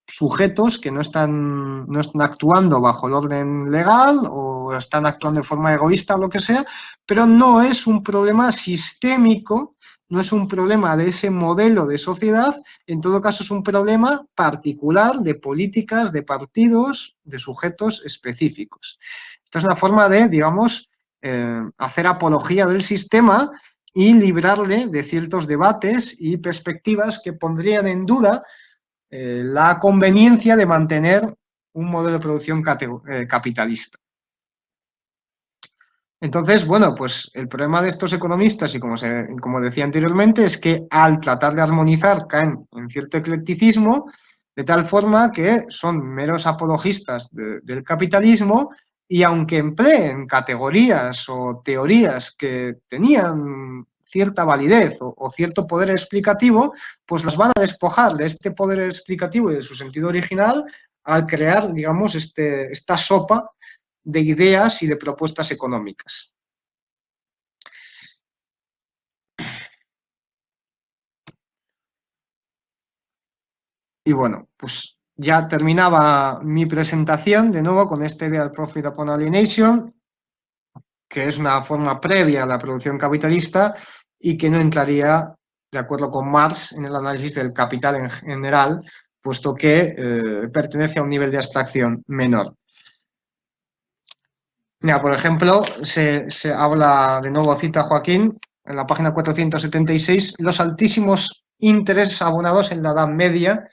sujetos que no están actuando bajo el orden legal o están actuando de forma egoísta o lo que sea, pero no es un problema sistémico, no es un problema de ese modelo de sociedad, en todo caso es un problema particular de políticas, de partidos, de sujetos específicos. Esta es una forma de, digamos, hacer apología del sistema y librarle de ciertos debates y perspectivas que pondrían en duda la conveniencia de mantener un modelo de producción capitalista. Entonces, bueno, pues el problema de estos economistas, y como decía anteriormente, es que al tratar de armonizar caen en cierto eclecticismo, de tal forma que son meros apologistas del capitalismo, y aunque empleen categorías o teorías que tenían cierta validez o cierto poder explicativo, pues las van a despojar de este poder explicativo y de su sentido original al crear, digamos, esta sopa de ideas y de propuestas económicas. Y bueno, pues ya terminaba mi presentación de nuevo con esta idea del Profit Upon Alienation, que es una forma previa a la producción capitalista y que no entraría, de acuerdo con Marx, en el análisis del capital en general, puesto que pertenece a un nivel de abstracción menor. Mira, por ejemplo, se habla, de nuevo cita Joaquín, en la página 476, los altísimos intereses abonados en la Edad Media,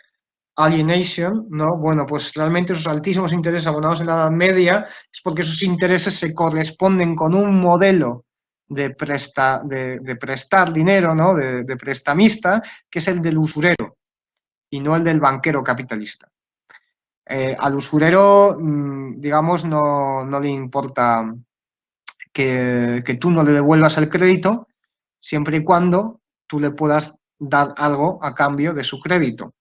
alienation, ¿no? Bueno, pues realmente esos altísimos intereses abonados en la Edad Media es porque esos intereses se corresponden con un modelo de prestar dinero, ¿no? De prestamista, que es el del usurero y no el del banquero capitalista. Al usurero, digamos, no le importa que tú no le devuelvas el crédito, siempre y cuando tú le puedas dar algo a cambio de su crédito.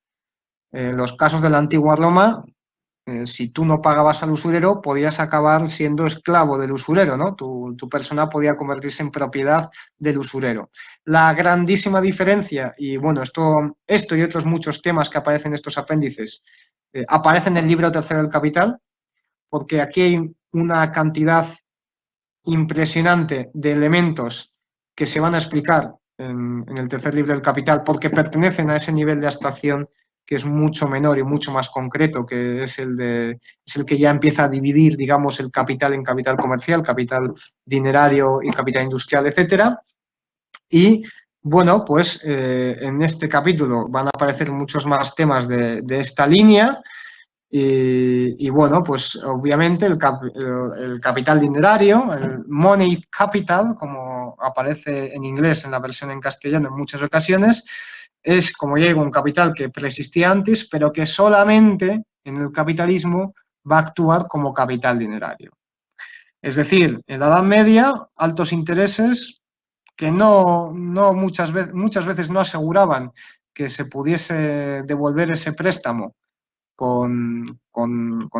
En los casos de la antigua Roma, si tú no pagabas al usurero, podías acabar siendo esclavo del usurero, ¿no? Tu persona podía convertirse en propiedad del usurero. La grandísima diferencia, y bueno, esto y otros muchos temas que aparecen en estos apéndices, aparecen en el libro tercero del Capital, porque aquí hay una cantidad impresionante de elementos que se van a explicar en el tercer libro del Capital, porque pertenecen a ese nivel de abstracción que es mucho menor y mucho más concreto, que es el que ya empieza a dividir, digamos, el capital en capital comercial, capital dinerario y capital industrial, etcétera. Y bueno, pues en este capítulo van a aparecer muchos más temas de esta línea. Y bueno, pues obviamente el capital dinerario, el money capital, como aparece en inglés en la versión en castellano en muchas ocasiones, es, como ya digo, un capital que preexistía antes, pero que solamente en el capitalismo va a actuar como capital dinerario. Es decir, en la Edad Media, altos intereses que muchas veces no aseguraban que se pudiese devolver ese préstamo con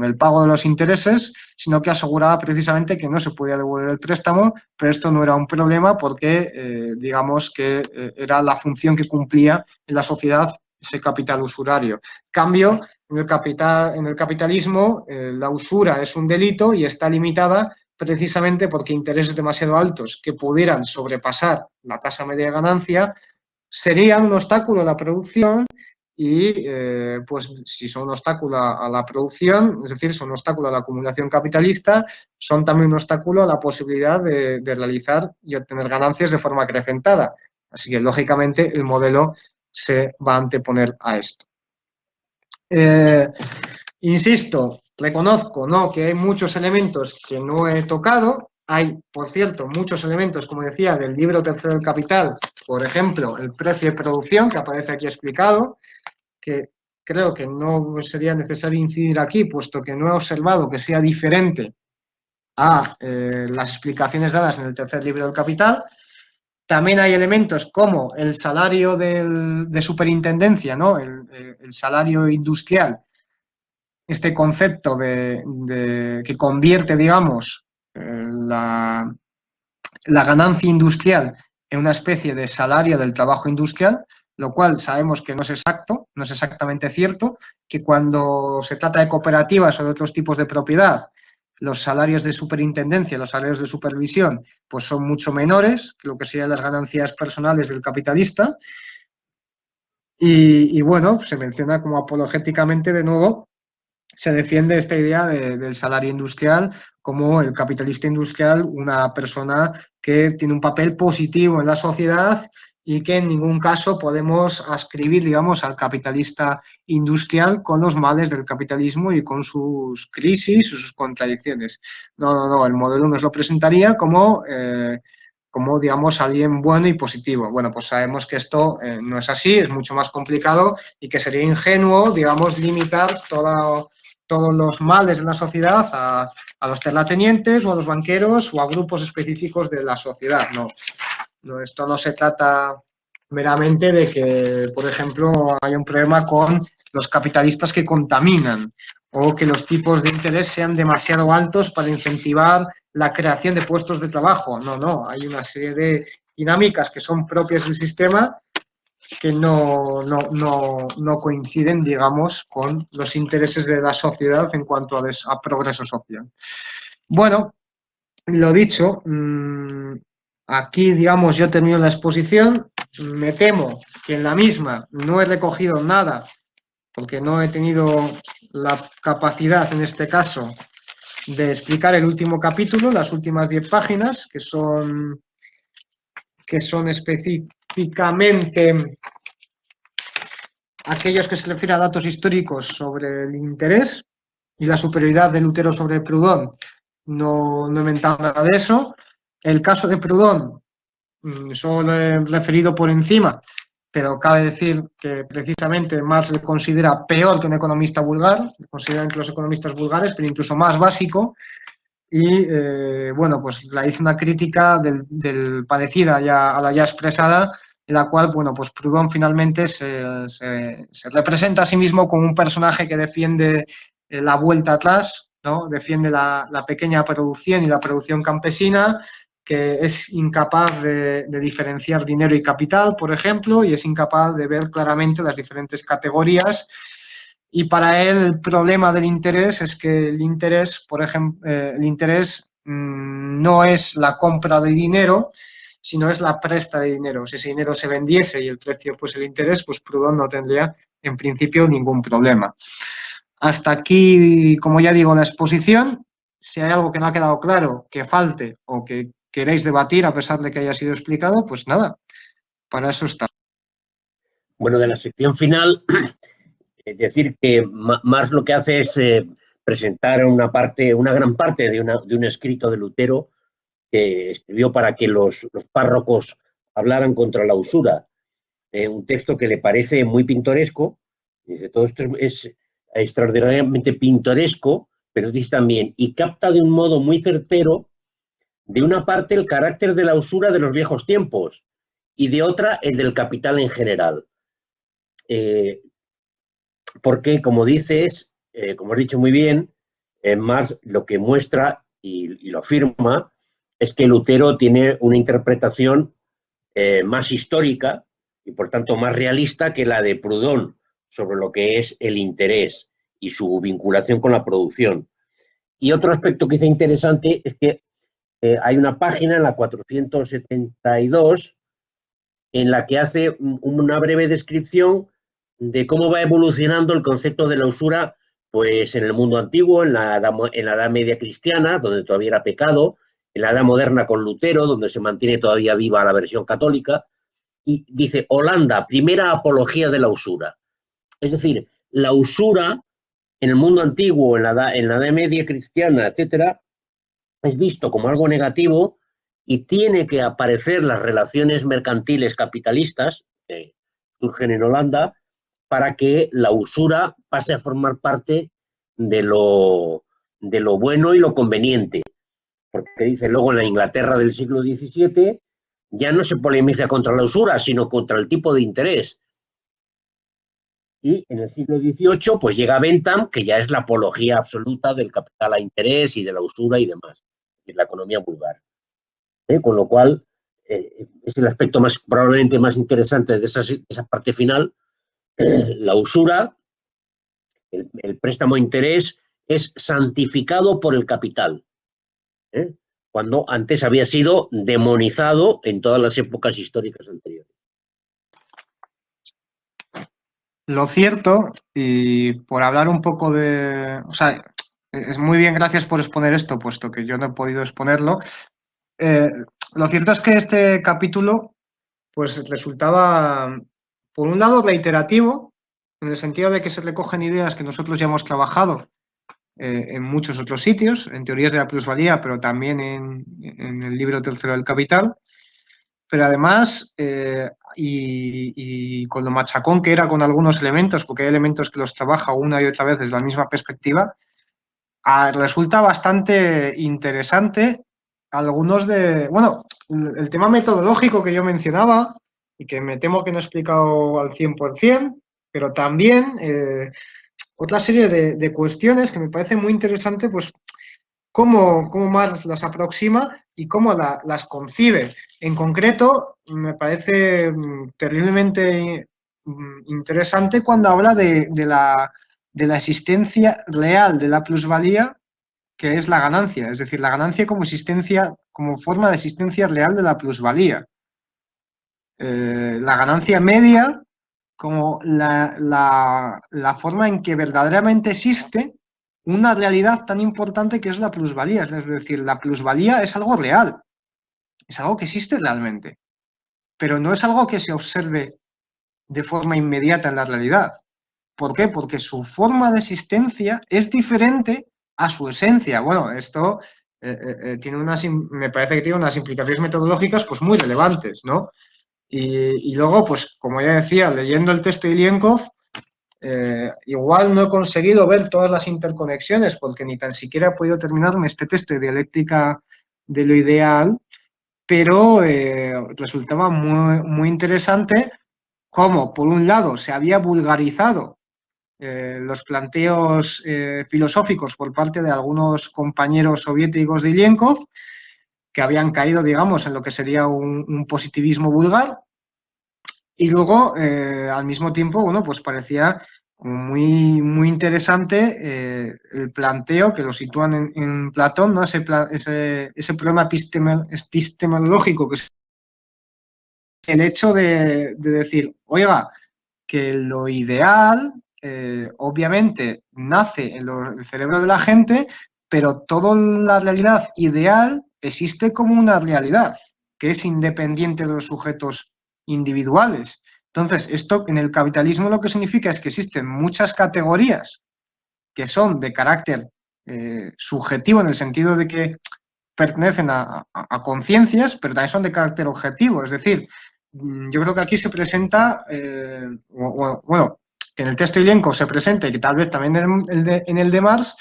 el pago de los intereses, sino que aseguraba precisamente que no se podía devolver el préstamo, pero esto no era un problema porque, digamos que era la función que cumplía en la sociedad ese capital usurario. En cambio, en el capitalismo, la usura es un delito y está limitada precisamente porque intereses demasiado altos que pudieran sobrepasar la tasa media de ganancia serían un obstáculo a la producción y pues si son un obstáculo a la producción, es decir, son un obstáculo a la acumulación capitalista, son también un obstáculo a la posibilidad de realizar y obtener ganancias de forma acrecentada. Así que, lógicamente, el modelo se va a anteponer a esto. Insisto, reconozco, ¿no?, que hay muchos elementos que no he tocado. Hay, por cierto, muchos elementos, como decía, del libro tercero del Capital, por ejemplo, el precio de producción, que aparece aquí explicado, que creo que no sería necesario incidir aquí, puesto que no he observado que sea diferente a las explicaciones dadas en el tercer libro del Capital. También hay elementos como el salario de superintendencia, ¿no?, el salario industrial, este concepto que convierte, digamos, la ganancia industrial en una especie de salario del trabajo industrial, lo cual sabemos que no es exacto, no es exactamente cierto, que cuando se trata de cooperativas o de otros tipos de propiedad, los salarios de superintendencia, los salarios de supervisión, pues son mucho menores que lo que serían las ganancias personales del capitalista. Y bueno, se menciona como apologéticamente, de nuevo, se defiende esta idea del salario industrial como el capitalista industrial, una persona que tiene un papel positivo en la sociedad y que en ningún caso podemos ascribir, digamos, al capitalista industrial con los males del capitalismo y con sus crisis, sus contradicciones. No, el modelo nos lo presentaría como digamos, alguien bueno y positivo. Bueno, pues sabemos que esto no es así, es mucho más complicado y que sería ingenuo, digamos, limitar todos los males de la sociedad a los terratenientes o a los banqueros o a grupos específicos de la sociedad. No, esto no se trata meramente de que, por ejemplo, haya un problema con los capitalistas que contaminan o que los tipos de interés sean demasiado altos para incentivar la creación de puestos de trabajo. No, hay una serie de dinámicas que son propias del sistema que no coinciden, digamos, con los intereses de la sociedad en cuanto a progreso social. Bueno, lo dicho, aquí, digamos, yo termino la exposición. Me temo que en la misma no he recogido nada, porque no he tenido la capacidad, en este caso, de explicar el último capítulo, las últimas 10 páginas, que son específicamente aquellos que se refieren a datos históricos sobre el interés y la superioridad de Lutero sobre Proudhon. No he inventado nada de eso. El caso de Proudhon solo lo he referido por encima, pero cabe decir que precisamente Marx le considera peor que un economista vulgar, le considera entre los economistas vulgares, pero incluso más básico. Y bueno, pues la hizo una crítica del parecida a la ya expresada, en la cual, bueno, pues Proudhon finalmente se representa a sí mismo como un personaje que defiende la vuelta atrás, ¿no? Defiende la pequeña producción y la producción campesina, que es incapaz de diferenciar dinero y capital, por ejemplo, y es incapaz de ver claramente las diferentes categorías. Y para él el problema del interés es que el interés, por ejemplo, el interés no es la compra de dinero, sino es la presta de dinero. Si ese dinero se vendiese y el precio fuese el interés, pues Proudhon no tendría en principio ningún problema. Hasta aquí, como ya digo, la exposición. Si hay algo que no ha quedado claro, que falte o que queréis debatir a pesar de que haya sido explicado, pues nada, para eso está. Bueno, de la sección final, decir que Marx lo que hace es presentar una gran parte de un escrito de Lutero que escribió para que los párrocos hablaran contra la usura. Un texto que le parece muy pintoresco. Dice, todo esto es extraordinariamente pintoresco, pero dice también, y capta de un modo muy certero, de una parte, el carácter de la usura de los viejos tiempos y de otra, el del capital en general. Porque, como dices, como has dicho muy bien, Marx lo que muestra y lo afirma es que Lutero tiene una interpretación más histórica y, por tanto, más realista que la de Proudhon sobre lo que es el interés y su vinculación con la producción. Y otro aspecto que es interesante es que hay una página en la 472 en la que hace una breve descripción de cómo va evolucionando el concepto de la usura pues en el mundo antiguo, en la Edad Media cristiana, donde todavía era pecado, en la Edad Moderna con Lutero, donde se mantiene todavía viva la versión católica, y dice, Holanda, primera apología de la usura. Es decir, la usura en el mundo antiguo, en la Edad Media cristiana, etcétera, es visto como algo negativo y tiene que aparecer las relaciones mercantiles capitalistas que surgen en Holanda para que la usura pase a formar parte de lo bueno y lo conveniente. Porque dice luego en la Inglaterra del siglo XVII ya no se polemiza contra la usura, sino contra el tipo de interés. Y en el siglo XVIII pues llega Bentham, que ya es la apología absoluta del capital a interés y de la usura y demás, y la economía vulgar. Con lo cual es el aspecto más probablemente más interesante de esa parte final. La usura, el préstamo a interés, es santificado por el capital, cuando antes había sido demonizado en todas las épocas históricas anteriores. Lo cierto, y por hablar un poco de... O sea, es muy bien, gracias por exponer esto, puesto que yo no he podido exponerlo. Lo cierto es que este capítulo pues resultaba, por un lado, reiterativo, en el sentido de que se recogen ideas que nosotros ya hemos trabajado en muchos otros sitios, en teorías de la plusvalía, pero también en el libro tercero del Capital. Pero además, y con lo machacón que era con algunos elementos, porque hay elementos que los trabaja una y otra vez desde la misma perspectiva, resulta bastante interesante algunos de, bueno, el tema metodológico que yo mencionaba y que me temo que no he explicado al 100%, pero también otra serie de cuestiones que me parece muy interesante, pues cómo Marx las aproxima y cómo las concibe. En concreto, me parece terriblemente interesante cuando habla de la existencia real de la plusvalía, que es la ganancia, es decir, la ganancia como existencia, como forma de existencia real de la plusvalía. La ganancia media como la forma en que verdaderamente existe una realidad tan importante que es la plusvalía. Es decir, la plusvalía es algo real, es algo que existe realmente, pero no es algo que se observe de forma inmediata en la realidad. ¿Por qué? Porque su forma de existencia es diferente a su esencia. Bueno, esto me parece que tiene unas implicaciones metodológicas pues muy relevantes, ¿no? Y luego, pues como ya decía, leyendo el texto de Ilienkov, igual no he conseguido ver todas las interconexiones porque ni tan siquiera he podido terminarme este texto de dialéctica de lo ideal, pero resultaba muy, muy interesante cómo, por un lado, se había vulgarizado los planteos filosóficos por parte de algunos compañeros soviéticos de Ilienkov, que habían caído, digamos, en lo que sería un positivismo vulgar. Y luego, al mismo tiempo, bueno, pues parecía muy, muy interesante el planteo que lo sitúan en Platón, ¿no? Ese problema epistemológico, que es el hecho de decir, oiga, que lo ideal, obviamente, nace en el cerebro de la gente, pero toda la realidad ideal existe como una realidad, que es independiente de los sujetos individuales. Entonces, esto en el capitalismo lo que significa es que existen muchas categorías que son de carácter subjetivo en el sentido de que pertenecen a conciencias, pero también son de carácter objetivo. Es decir, yo creo que aquí se presenta, bueno, que en el texto Ilenco se presenta y que tal vez también en el de Marx,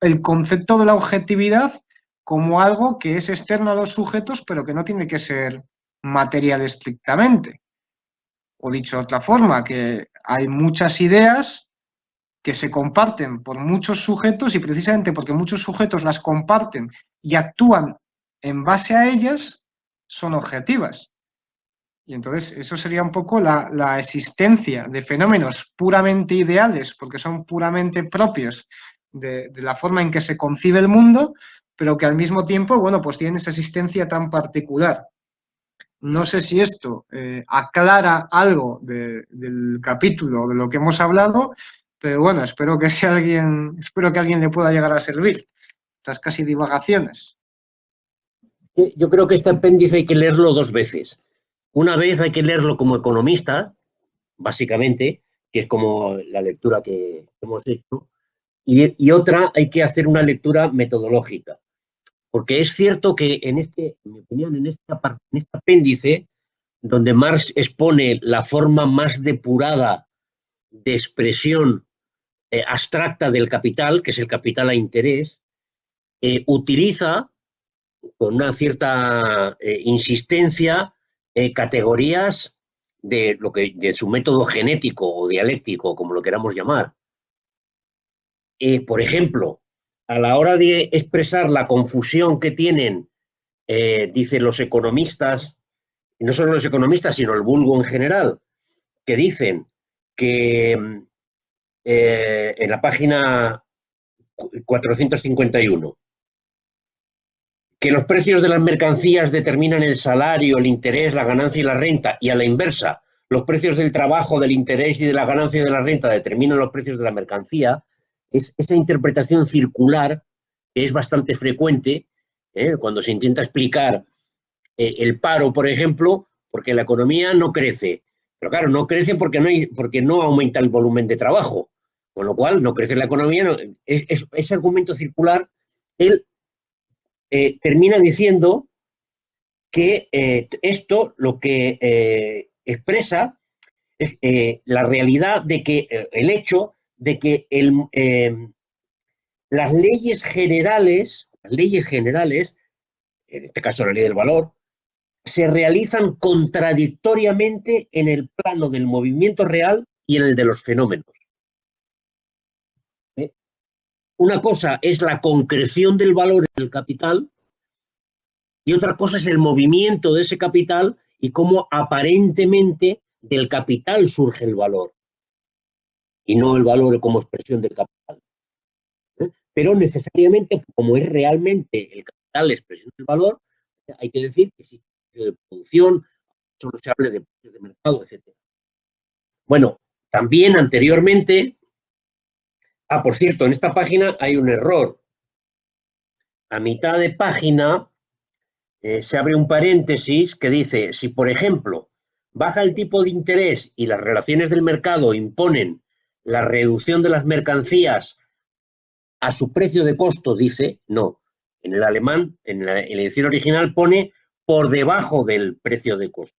el concepto de la objetividad como algo que es externo a los sujetos, pero que no tiene que ser material estrictamente. O dicho de otra forma, que hay muchas ideas que se comparten por muchos sujetos y precisamente porque muchos sujetos las comparten y actúan en base a ellas, son objetivas. Y entonces eso sería un poco la existencia de fenómenos puramente ideales, porque son puramente propios de la forma en que se concibe el mundo, pero que al mismo tiempo, bueno, pues tienen esa existencia tan particular. No sé si esto aclara algo del capítulo, de lo que hemos hablado, pero bueno, espero que a alguien le pueda llegar a servir. Estas casi divagaciones. Yo creo que este apéndice hay que leerlo dos veces. Una vez hay que leerlo como economista, básicamente, que es como la lectura que hemos hecho, y otra hay que hacer una lectura metodológica. Porque es cierto que en mi opinión, en este apéndice, donde Marx expone la forma más depurada de expresión abstracta del capital, que es el capital a interés, utiliza con una cierta insistencia categorías de su método genético o dialéctico, como lo queramos llamar. Por ejemplo, a la hora de expresar la confusión que tienen, dicen los economistas, y no solo los economistas, sino el vulgo en general, que dicen que en la página 451, que los precios de las mercancías determinan el salario, el interés, la ganancia y la renta, y a la inversa, los precios del trabajo, del interés y de la ganancia y de la renta determinan los precios de la mercancía, es esa interpretación circular que es bastante frecuente cuando se intenta explicar el paro, por ejemplo, porque la economía no crece. Pero claro, no crece porque no aumenta el volumen de trabajo, con lo cual no crece la economía. Ese argumento circular, él termina diciendo que esto lo que expresa es la realidad de que el hecho de que las leyes generales, en este caso la ley del valor, se realizan contradictoriamente en el plano del movimiento real y en el de los fenómenos. Una cosa es la concreción del valor en el capital y otra cosa es el movimiento de ese capital y cómo aparentemente del capital surge el valor y no el valor como expresión del capital. Pero necesariamente, como es realmente el capital la expresión del valor, hay que decir que existe de producción, solo se habla de precios de mercado, etc. Bueno, también anteriormente, por cierto, en esta página hay un error. A mitad de página se abre un paréntesis que dice, si por ejemplo baja el tipo de interés y las relaciones del mercado imponen la reducción de las mercancías a su precio de costo, dice, no. En el alemán, en la edición original pone por debajo del precio de costo.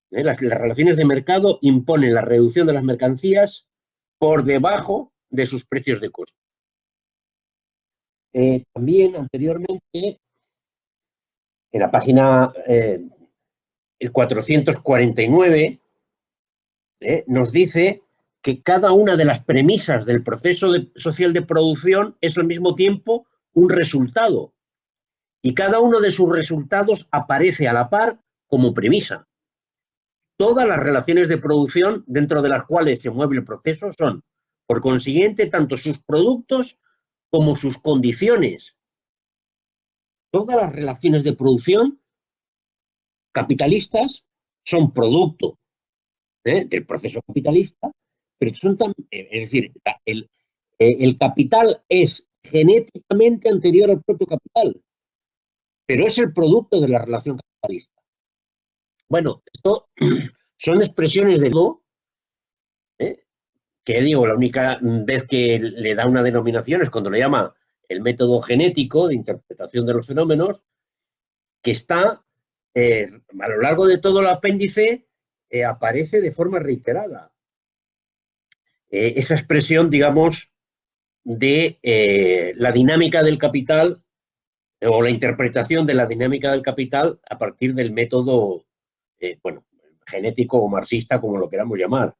Las relaciones de mercado imponen la reducción de las mercancías por debajo de sus precios de costo. También anteriormente, en la página el 449, nos dice que cada una de las premisas del proceso social de producción es al mismo tiempo un resultado. Y cada uno de sus resultados aparece a la par como premisa. Todas las relaciones de producción dentro de las cuales se mueve el proceso son, por consiguiente, tanto sus productos como sus condiciones. Todas las relaciones de producción capitalistas son producto del proceso capitalista, pero son es decir, el capital es genéticamente anterior al propio capital, pero es el producto de la relación capitalista. Bueno, esto son expresiones de todo, que digo, la única vez que le da una denominación es cuando le llama el método genético de interpretación de los fenómenos, que está a lo largo de todo el apéndice, aparece de forma reiterada. Esa expresión, digamos, de la dinámica del capital o la interpretación de la dinámica del capital a partir del método, bueno, genético o marxista, como lo queramos llamar.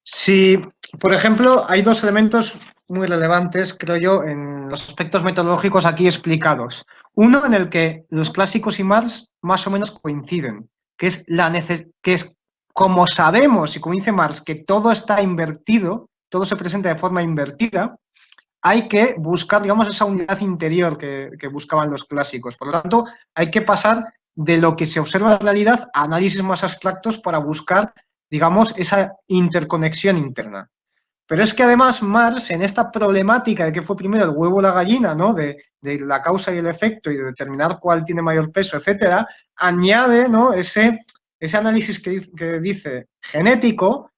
Sí, por ejemplo, hay dos elementos muy relevantes, creo yo, en los aspectos metodológicos aquí explicados. Uno en el que los clásicos y Marx más o menos coinciden, que es como sabemos, y como dice Marx, que todo está invertido, todo se presenta de forma invertida, hay que buscar, digamos, esa unidad interior que buscaban los clásicos. Por lo tanto, hay que pasar de lo que se observa en la realidad a análisis más abstractos para buscar, digamos, esa interconexión interna. Pero es que además Marx, en esta problemática de que fue primero el huevo o la gallina, ¿no? De la causa y el efecto y de determinar cuál tiene mayor peso, etcétera, añade, ¿no? ese análisis que dice genético,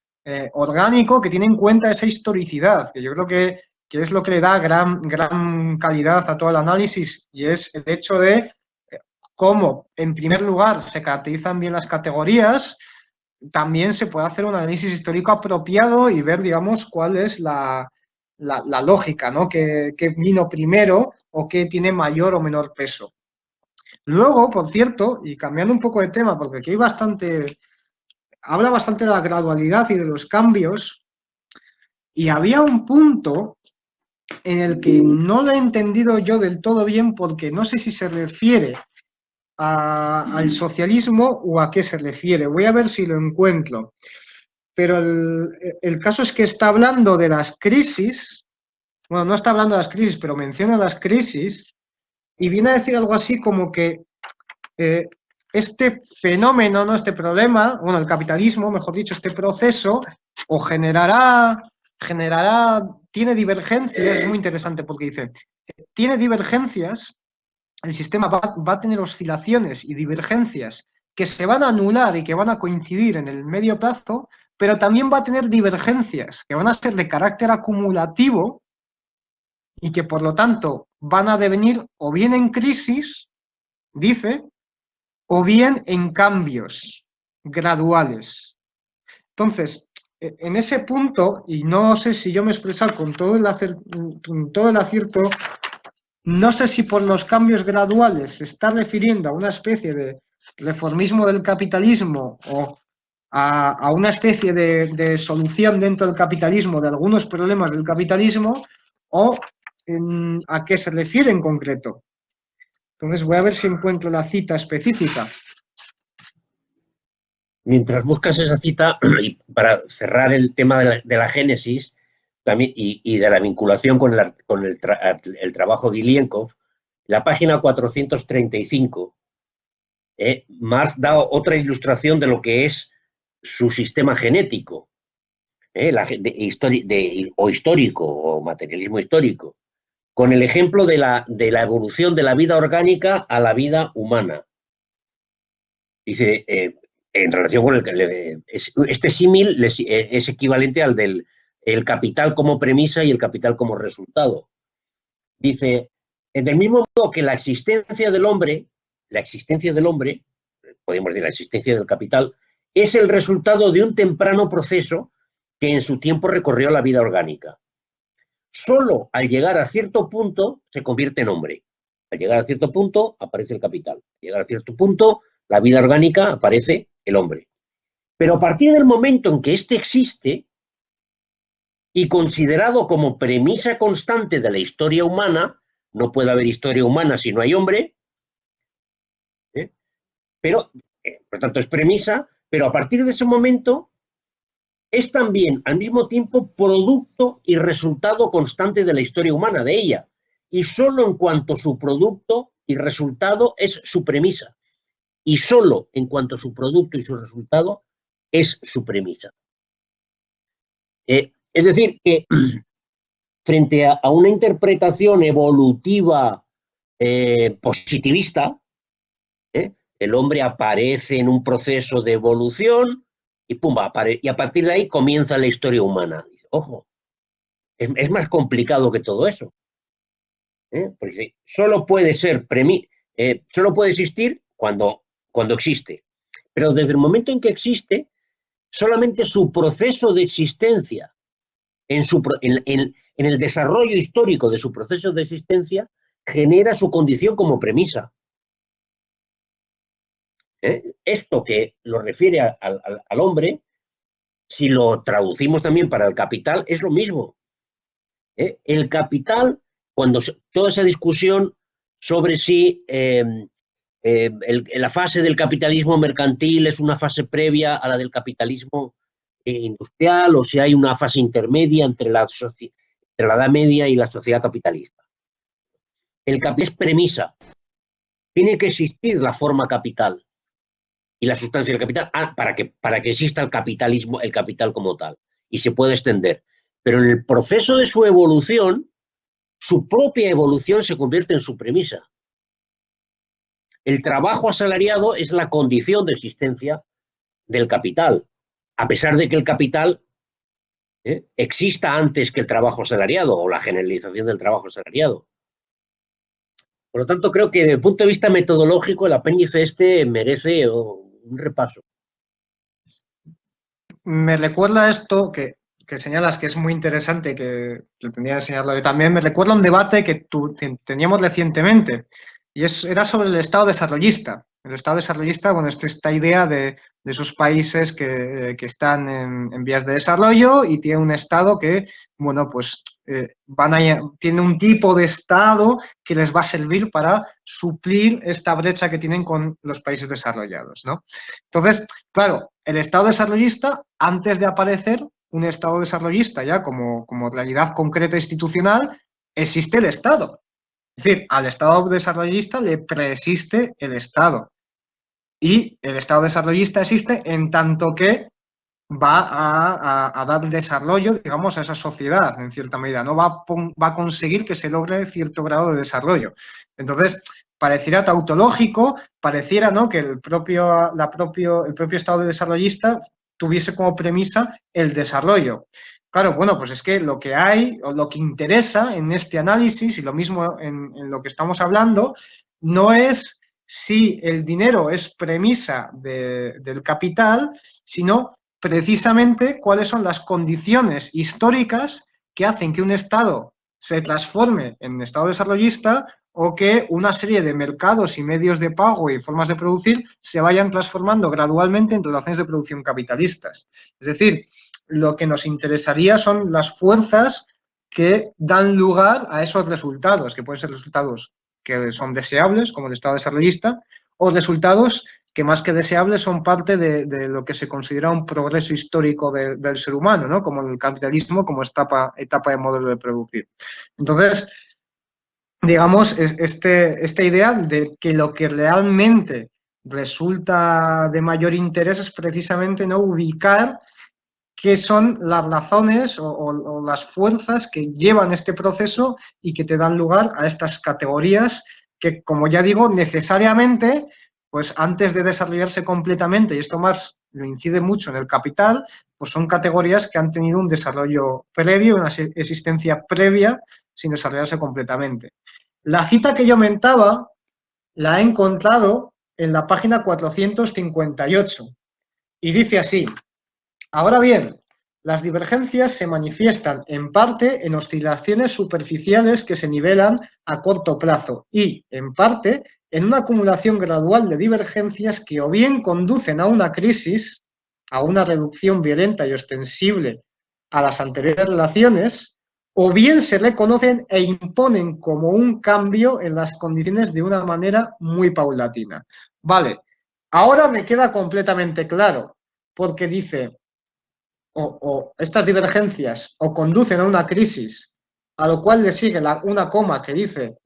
orgánico, que tiene en cuenta esa historicidad, que yo creo que es lo que le da gran calidad a todo el análisis, y es el hecho de cómo, en primer lugar, se caracterizan bien las categorías. También se puede hacer un análisis histórico apropiado y ver, digamos, cuál es la lógica, ¿no? ¿Qué vino primero o qué tiene mayor o menor peso? Luego, por cierto, y cambiando un poco de tema, porque aquí hay habla bastante de la gradualidad y de los cambios, y había un punto en el que no lo he entendido yo del todo bien, porque no sé si se refiere al socialismo o a qué se refiere. Voy a ver si lo encuentro. Pero el caso es que está hablando de las crisis, bueno, no está hablando de las crisis, pero menciona las crisis, y viene a decir algo así como que este fenómeno, ¿no? Este problema, bueno, el capitalismo, mejor dicho, este proceso, o tiene divergencias, es muy interesante porque dice, tiene divergencias, el sistema va a tener oscilaciones y divergencias que se van a anular y que van a coincidir en el medio plazo, pero también va a tener divergencias que van a ser de carácter acumulativo y que por lo tanto van a devenir o bien en crisis, dice, o bien en cambios graduales. Entonces, en ese punto, y no sé si yo me he expresado con todo el acierto, no sé si por los cambios graduales se está refiriendo a una especie de reformismo del capitalismo o a una especie de solución dentro del capitalismo de algunos problemas del capitalismo, o a qué se refiere en concreto. Entonces voy a ver si encuentro la cita específica. Mientras buscas esa cita, y para cerrar el tema de la génesis también, y de la vinculación con el trabajo de Ilienkov, la página 435, Marx da otra ilustración de lo que es su sistema genético, o histórico, o materialismo histórico, con el ejemplo de la evolución de la vida orgánica a la vida humana. Dice, en relación con este símil es equivalente al del el capital como premisa y el capital como resultado. Dice, del mismo modo que la existencia del hombre, podemos decir la existencia del capital, es el resultado de un temprano proceso que en su tiempo recorrió la vida orgánica. Solo al llegar a cierto punto se convierte en hombre. Al llegar a cierto punto aparece el capital. Al llegar a cierto punto, la vida orgánica, aparece el hombre. Pero a partir del momento en que éste existe, y considerado como premisa constante de la historia humana. No puede haber historia humana si no hay hombre, pero, por tanto, es premisa, pero a partir de ese momento es también, al mismo tiempo, producto y resultado constante de la historia humana, de ella, y solo en cuanto su producto y resultado es su premisa, y solo en cuanto su producto y su resultado es su premisa. Es decir, que frente a una interpretación evolutiva positivista, el hombre aparece en un proceso de evolución y pumba, y a partir de ahí comienza la historia humana. Ojo, es más complicado que todo eso. Porque solo puede ser solo puede existir cuando existe. Pero desde el momento en que existe, solamente su proceso de existencia, en el desarrollo histórico de su proceso de existencia, genera su condición como premisa. Esto que lo refiere al hombre, si lo traducimos también para el capital, es lo mismo. El capital, cuando toda esa discusión sobre si la fase del capitalismo mercantil es una fase previa a la del capitalismo industrial, o si hay una fase intermedia entre la Edad Media y la sociedad capitalista. El capital es premisa. Tiene que existir la forma capital y la sustancia del capital para que exista el capitalismo, el capital como tal, y se puede extender. Pero en el proceso de su evolución, su propia evolución se convierte en su premisa. El trabajo asalariado es la condición de existencia del capital, a pesar de que el capital exista antes que el trabajo asalariado o la generalización del trabajo asalariado. Por lo tanto, creo que desde el punto de vista metodológico el apéndice este merece un repaso. Me recuerda esto que señalas que es muy interesante, que tendría que enseñarlo yo también, me recuerda un debate que teníamos recientemente, y era sobre el Estado desarrollista. El Estado desarrollista, bueno, es esta idea de esos países que están en vías de desarrollo y tiene un Estado que, bueno, pues tiene un tipo de Estado que les va a servir para suplir esta brecha que tienen con los países desarrollados, ¿no? Entonces, claro, el Estado desarrollista, antes de aparecer un Estado desarrollista ya como realidad concreta institucional, existe el Estado. Es decir, al Estado desarrollista le preexiste el Estado. Y el Estado desarrollista existe en tanto que va a dar desarrollo, digamos, a esa sociedad, en cierta medida. No va a conseguir que se logre cierto grado de desarrollo. Entonces, pareciera tautológico, pareciera, ¿no?, que el propio Estado desarrollista tuviese como premisa el desarrollo. Claro, bueno, pues es que lo que hay, o lo que interesa en este análisis, y lo mismo en lo que estamos hablando, no es si el dinero es premisa del capital, sino precisamente cuáles son las condiciones históricas que hacen que un Estado se transforme en Estado desarrollista o que una serie de mercados y medios de pago y formas de producir se vayan transformando gradualmente en relaciones de producción capitalistas. Es decir, lo que nos interesaría son las fuerzas que dan lugar a esos resultados, que pueden ser resultados que son deseables, como el Estado desarrollista, o resultados que más que deseables son parte de lo que se considera un progreso histórico del ser humano, ¿no?, como el capitalismo, como etapa de modelo de producir. Entonces, digamos, esta idea de que lo que realmente resulta de mayor interés es precisamente, ¿no?, ubicar qué son las razones o las fuerzas que llevan este proceso y que te dan lugar a estas categorías que, como ya digo, necesariamente, pues antes de desarrollarse completamente, y esto más lo incide mucho en el capital, pues son categorías que han tenido un desarrollo previo, una existencia previa sin desarrollarse completamente. La cita que yo mentaba la he encontrado en la página 458 y dice así: ahora bien, las divergencias se manifiestan en parte en oscilaciones superficiales que se nivelan a corto plazo y, en parte, en una acumulación gradual de divergencias que o bien conducen a una crisis, a una reducción violenta y ostensible a las anteriores relaciones, o bien se reconocen e imponen como un cambio en las condiciones de una manera muy paulatina. Vale, ahora me queda completamente claro, porque dice, o estas divergencias o conducen a una crisis, a lo cual le sigue una coma que dice,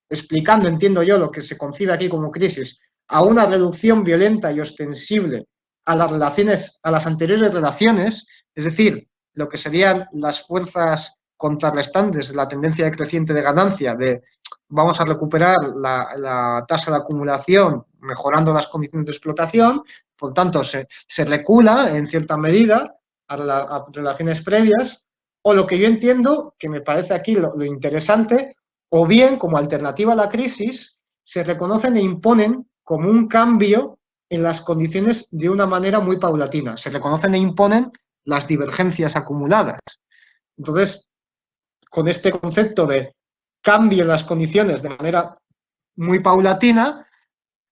explicando, entiendo yo, lo que se concibe aquí como crisis, a una reducción violenta y ostensible a las relaciones, a las anteriores relaciones, es decir, lo que serían las fuerzas contrarrestantes de la tendencia creciente de ganancia, de vamos a recuperar la tasa de acumulación mejorando las condiciones de explotación, por tanto se recula en cierta medida a relaciones previas, o lo que yo entiendo, que me parece aquí lo interesante, o bien como alternativa a la crisis, se reconocen e imponen como un cambio en las condiciones de una manera muy paulatina. Se reconocen e imponen las divergencias acumuladas. Entonces, con este concepto de cambio en las condiciones de manera muy paulatina,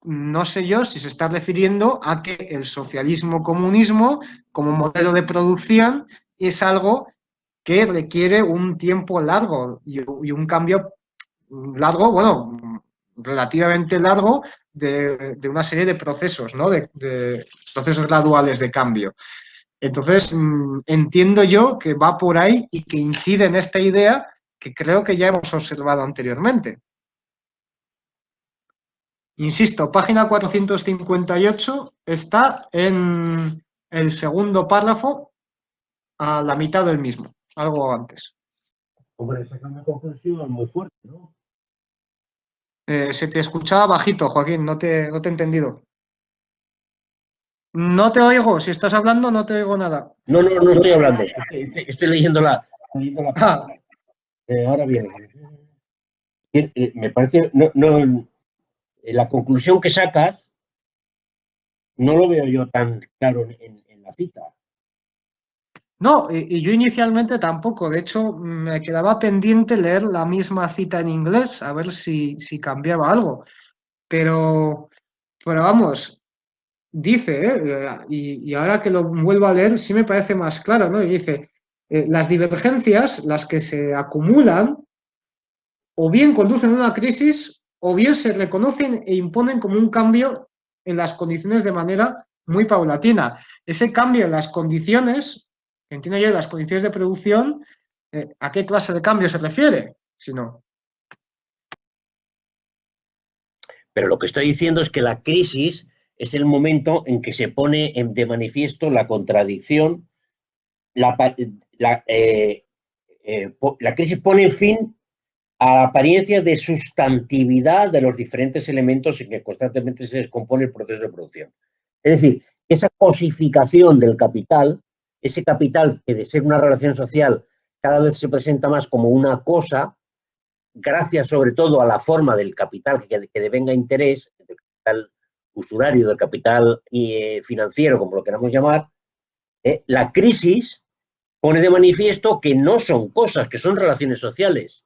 no sé yo si se está refiriendo a que el socialismo-comunismo como modelo de producción es algo que requiere un tiempo largo y un cambio largo, bueno, relativamente largo de una serie de procesos, ¿no? De procesos graduales de cambio. Entonces, entiendo yo que va por ahí y que incide en esta idea que creo que ya hemos observado anteriormente. Insisto, página 458 está en el segundo párrafo, a la mitad del mismo, algo antes. Hombre, saca una conclusión muy fuerte, ¿no? Se te escuchaba bajito, Joaquín, no te he entendido. No te oigo, si estás hablando no te oigo nada. No estoy hablando. Estoy leyendo la Ah, página. Ahora bien, me parece, la conclusión que sacas no lo veo yo tan claro en la cita. no, y yo inicialmente tampoco. De hecho, me quedaba pendiente leer la misma cita en inglés, a ver si cambiaba algo. Pero, pero vamos, dice, y ahora que lo vuelvo a leer, sí me parece más claro, ¿no? Y dice, las divergencias, las que se acumulan, o bien conducen a una crisis, o bien se reconocen e imponen como un cambio en las condiciones de manera muy paulatina. Ese cambio en las condiciones, entiendo yo, en las condiciones de producción, ¿a qué clase de cambio se refiere? Si no. Pero lo que estoy diciendo es que la crisis es el momento en que se pone de manifiesto la contradicción, la, la crisis pone fin a la apariencia de sustantividad de los diferentes elementos en que constantemente se descompone el proceso de producción. Es decir, esa cosificación del capital, ese capital que de ser una relación social cada vez se presenta más como una cosa, gracias sobre todo a la forma del capital que devenga interés, del capital usurario, del capital financiero, como lo queramos llamar, la crisis pone de manifiesto que no son cosas, que son relaciones sociales.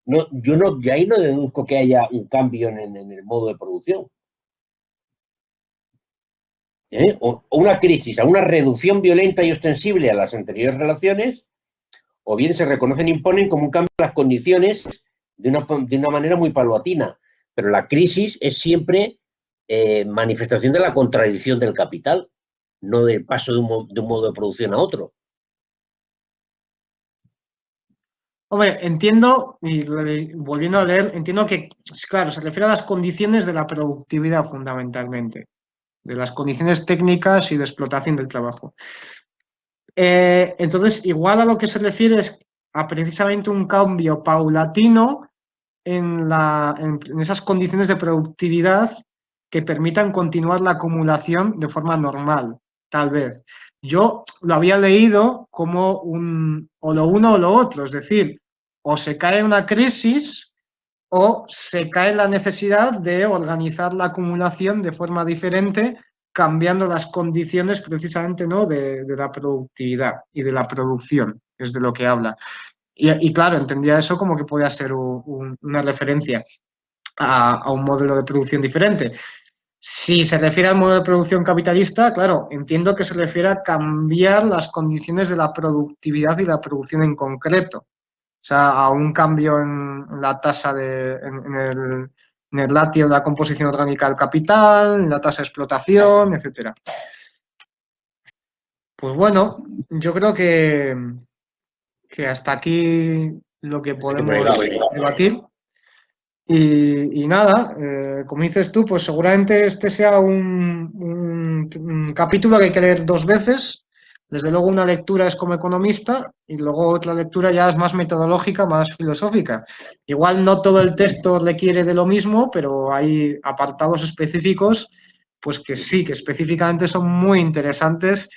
No, yo no, de ahí no deduzco que haya un cambio en el modo de producción. O una crisis, a una reducción violenta y ostensible a las anteriores relaciones, o bien se reconocen e imponen como un cambio de las condiciones de una manera muy paulatina. Pero la crisis es siempre manifestación de la contradicción del capital, no del paso de un modo de producción a otro. Hombre, entiendo, y volviendo a leer, entiendo que, claro, se refiere a las condiciones de la productividad fundamentalmente, de las condiciones técnicas y de explotación del trabajo. Entonces, igual a lo que se refiere es a precisamente un cambio paulatino en esas condiciones de productividad que permitan continuar la acumulación de forma normal, tal vez. Yo lo había leído como o lo uno o lo otro, es decir, o se cae una crisis o se cae la necesidad de organizar la acumulación de forma diferente, cambiando las condiciones precisamente, ¿no?, de la productividad y de la producción, es de lo que habla. Y claro, entendía eso como que podía ser una referencia a un modelo de producción diferente. Si se refiere al modelo de producción capitalista, claro, entiendo que se refiere a cambiar las condiciones de la productividad y la producción en concreto. O sea, a un cambio en la tasa en el ratio de la composición orgánica del capital, en la tasa de explotación, etcétera. Pues bueno, yo creo que hasta aquí lo que podemos debatir. Y nada, como dices tú, pues seguramente este sea un capítulo que hay que leer 2 veces. Desde luego una lectura es como economista y luego otra lectura ya es más metodológica, más filosófica. Igual no todo el texto requiere de lo mismo, pero hay apartados específicos, pues que sí, que específicamente son muy interesantes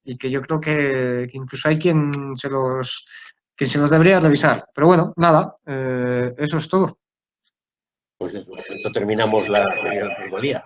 y que yo creo que incluso hay quien se los debería revisar. Pero bueno, nada, eso es todo. Pues eso, terminamos la día.